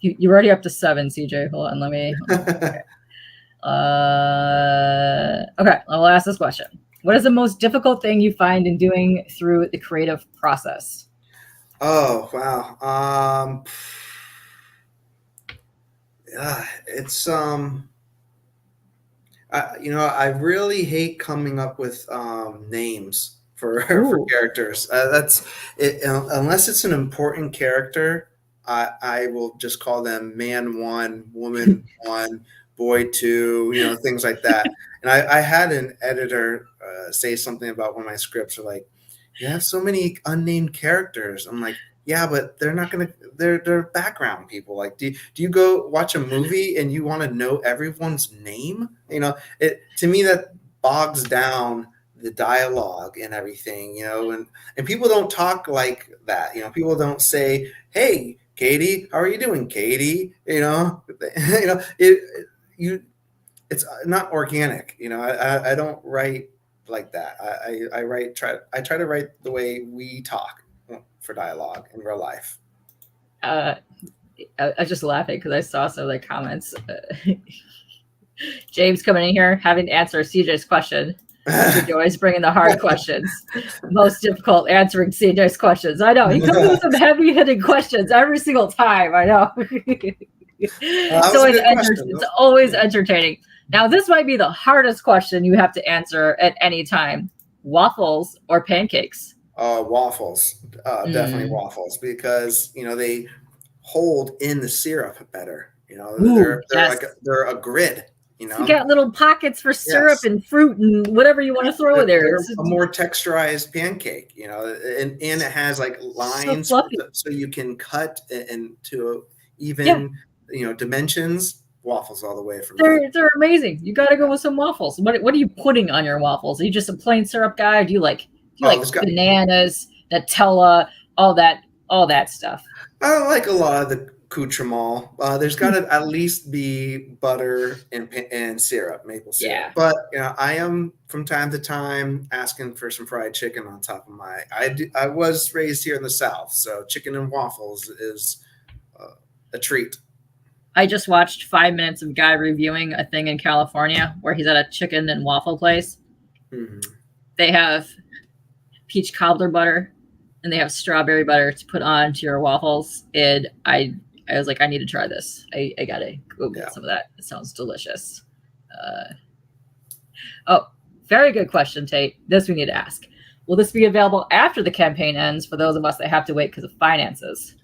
You're already up to 7, CJ. Hold on. Let me. Okay. Okay. I'll ask this question. What is the most difficult thing you find in doing through the creative process? Oh, wow. It's I really hate coming up with names for characters. That's it. Unless it's an important character, I will just call them man 1, woman 1, boy 2, things like that. And I had an editor say something about one of my scripts, or like, you have so many unnamed characters. I'm like, yeah, but they're not gonna. They're background people. Like, do you go watch a movie and you want to know everyone's name? To me that bogs down the dialogue and everything. And people don't talk like that. People don't say, "Hey, Katie, how are you doing, Katie?" It's not organic. I don't write like that. I try to write the way we talk for dialogue in real life. I was just laughing because I saw some of the comments. James coming in here having to answer CJ's question. CJ always bringing the hard questions. Most difficult answering CJ's questions. I know. He comes with some heavy hitting questions every single time. I know. It's always entertaining. Now, this might be the hardest question you have to answer at any time. Waffles or pancakes? Waffles. Definitely waffles, because, they hold in the syrup better. They're a grid. You got little pockets for syrup and fruit and whatever you want to throw in there. They're a more texturized pancake, and it has like lines so you can cut into even, dimensions. Waffles all the way from they're amazing. You got to go with some waffles. What are you putting on your waffles? Are you just a plain syrup guy? Or do you like bananas, Nutella, all that stuff? I like a lot of the accoutrement. There's got to at least be butter and syrup, maple syrup. Yeah. But I am from time to time asking for some fried chicken on top of my. I was raised here in the South, so chicken and waffles is a treat. I just watched 5 minutes of a guy reviewing a thing in California where he's at a chicken and waffle place. Mm-hmm. They have peach cobbler butter and they have strawberry butter to put on to your waffles. And I was like, I need to try this. I got to go get some of that. It sounds delicious. Very good question, Tate. This we need to ask. Will this be available after the campaign ends for those of us that have to wait because of finances?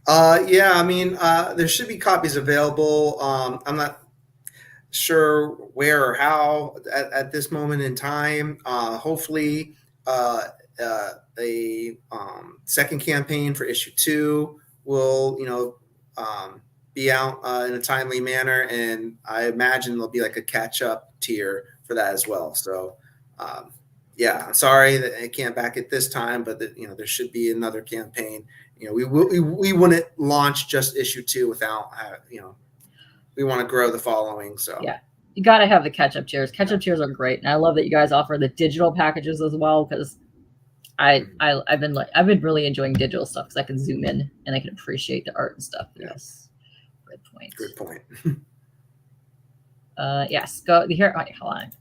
There should be copies available. I'm not sure where or how at this moment in time. Hopefully, a second campaign for issue 2 will, be out in a timely manner, and I imagine there'll be like a catch-up tier for that as well. So, I'm sorry that I can't back it this time, but there should be another campaign. We wouldn't launch just issue 2 without, we want to grow the following. So yeah, you got to have the catch-up tiers. Catch-up tiers are great, and I love that you guys offer the digital packages as well, because I've been really enjoying digital stuff because I can zoom in and I can appreciate the art and stuff. Yes, good point. Yes, go here. Hold on.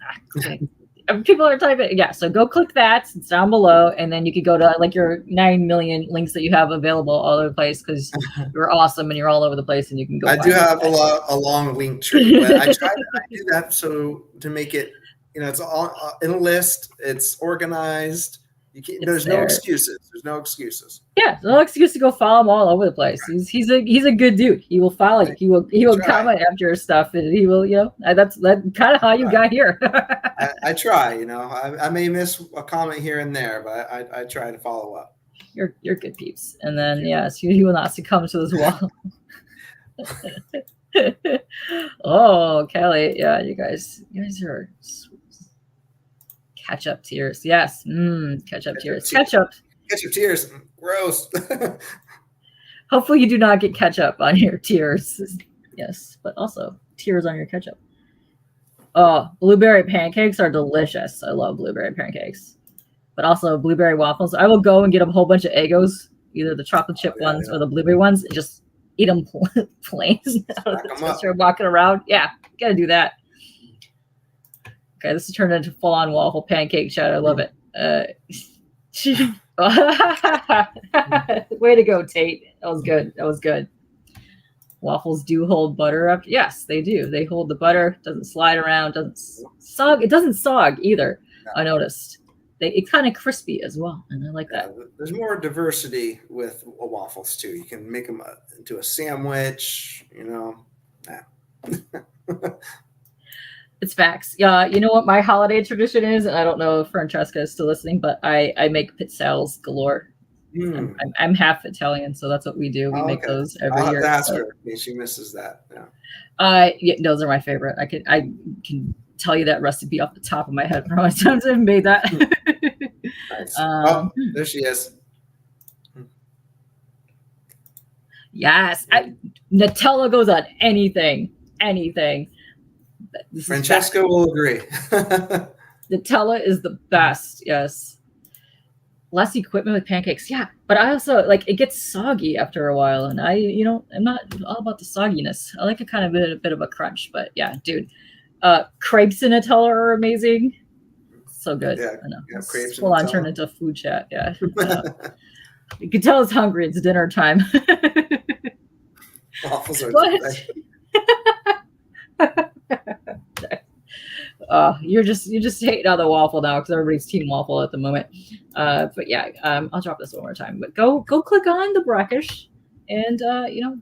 People are typing. Yeah, so go click that. It's down below, and then you could go to like your 9 million links that you have available all over the place because you're awesome and you're all over the place, and you can go. I do have a long link tree, but I do that so to make it, it's all in a list. It's organized. You can't, there's no excuses. There's no excuses. Yeah, no excuse to go follow him all over the place. He's a good dude. He will follow you. He will comment after your stuff, and he will, that's kind of how you got here. I try, I may miss a comment here and there, but I try to follow up. You're good peeps. And then yes, he will not succumb to this wall. Oh, Kelly, yeah, you guys are catch-up tears. Yes, catch-up tears. Ketchup tears. Gross. Hopefully you do not get ketchup on your tears. Yes, but also tears on your ketchup. Oh, blueberry pancakes are delicious. I love blueberry pancakes. But also blueberry waffles. I will go and get a whole bunch of Eggos, either the chocolate chip ones or the blueberry ones, and just eat them plain. Start walking around. Yeah, gotta do that. Okay, this has turned into full-on waffle pancake chat. I love it. Way to go, Tate. That was good. Waffles do hold butter up. Yes, they do. They hold the butter. Doesn't slide around. Doesn't sog. It doesn't sog either. No. I noticed. It's kind of crispy as well, and I like that. There's more diversity with waffles too. You can make them into a sandwich. It's facts. Yeah, you know what my holiday tradition is, and I don't know if Francesca is still listening, but I make pizzelles galore. I'm half Italian, so that's what we do. We make those every year. I'll ask her in case she misses that. Yeah, those are my favorite. I can tell you that recipe off the top of my head for how many times I've made that. Nice. There she is. Yes, Nutella goes on anything. Francesca will agree. Nutella is the best. Yes. Less equipment with pancakes. Yeah. But I also it gets soggy after a while. And I'm not all about the sogginess. I like a kind of a bit of a crunch, but yeah, dude. Crepes and Nutella are amazing. So good. Yeah. I know. Yeah, crepes full on turn into food chat. Yeah. You can tell it's hungry. It's dinner time. Waffles are you're just hating on the waffle now because everybody's team waffle at the moment. But yeah, I'll drop this one more time. But go click on the Brackish and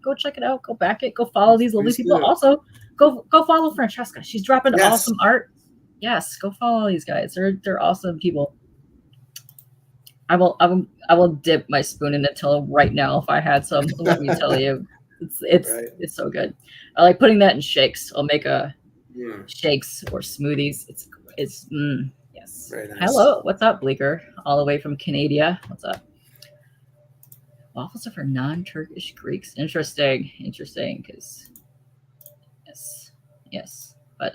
go check it out. Go back it. Go follow these lovely people. Also, go follow Francesca. She's dropping awesome art. Yes, go follow these guys. They're awesome people. I will dip my spoon in Nutella right now if I had some. Let me tell you, it's so good. I like putting that in shakes. I'll make shakes or smoothies. It's yes. Very nice. Hello, what's up, Bleeker? All the way from Canada. What's up? Waffles are for non-Turkish Greeks. Interesting. Because yes. But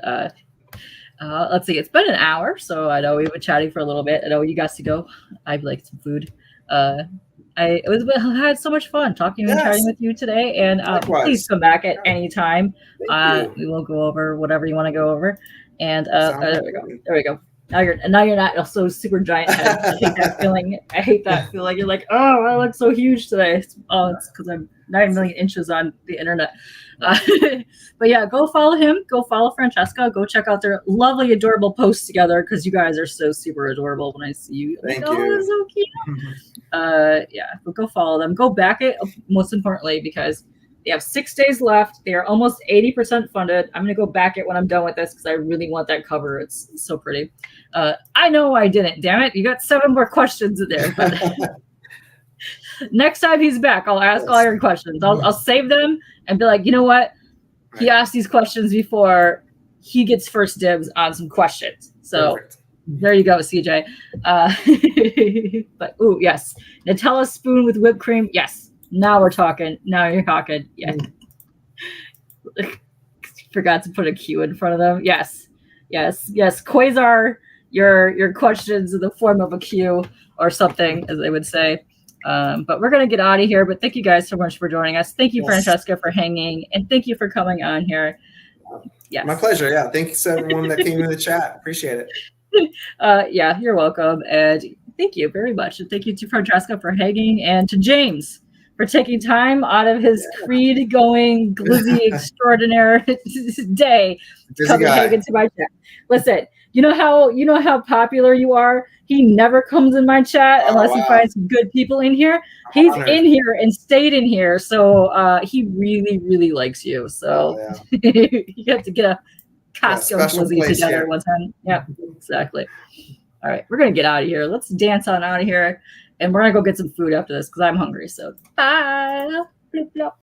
let's see. It's been an hour, so I know we've been chatting for a little bit. I know you guys to go. I'd like some food. I had so much fun talking and chatting with you today, and please come back at any time. We will go over whatever you want to go over. And there we go. Now you're not so super giant head. I hate that feeling. You're like, oh, I look so huge today. It's because I'm 9 million inches on the internet. But yeah, go follow him. Go follow Francesca. Go check out their lovely, adorable posts together because you guys are so super adorable when I see you. Thank you. It's so cute. Yeah, but go follow them. Go back it, most importantly, because they have 6 days left. They are almost 80% funded. I'm going to go back it when I'm done with this because I really want that cover. It's so pretty. I know I didn't. Damn it. You got 7 more questions in there. But next time he's back, I'll ask all your questions. I'll save them and be like, you know what? He asked these questions before. He gets first dibs on some questions. So there you go, CJ. But yes, Nutella spoon with whipped cream. Yes, now we're talking. Now you're talking. Yeah. Forgot to put a Q in front of them. Yes. Quasar, your questions in the form of a Q or something, as they would say. But we're going to get out of here. But thank you guys so much for joining us. Thank you, Francesca, for hanging. And thank you for coming on here. Yes. My pleasure. Yeah. Thanks to everyone that came in the chat. Appreciate it. Yeah, you're welcome. And thank you very much. And thank you to Francesca for hanging and to James for taking time out of his Creed-going, glizzy extraordinaire day to come and hang into my chat. Listen, you know how popular you are. He never comes in my chat unless he finds good people in here. He's in here and stayed in here, so he really likes you. So you have to get a Costco Blizzy together one time. Yeah, exactly. All right, we're gonna get out of here. Let's dance on out of here, and we're gonna go get some food after this because I'm hungry. So bye. Flip, flop.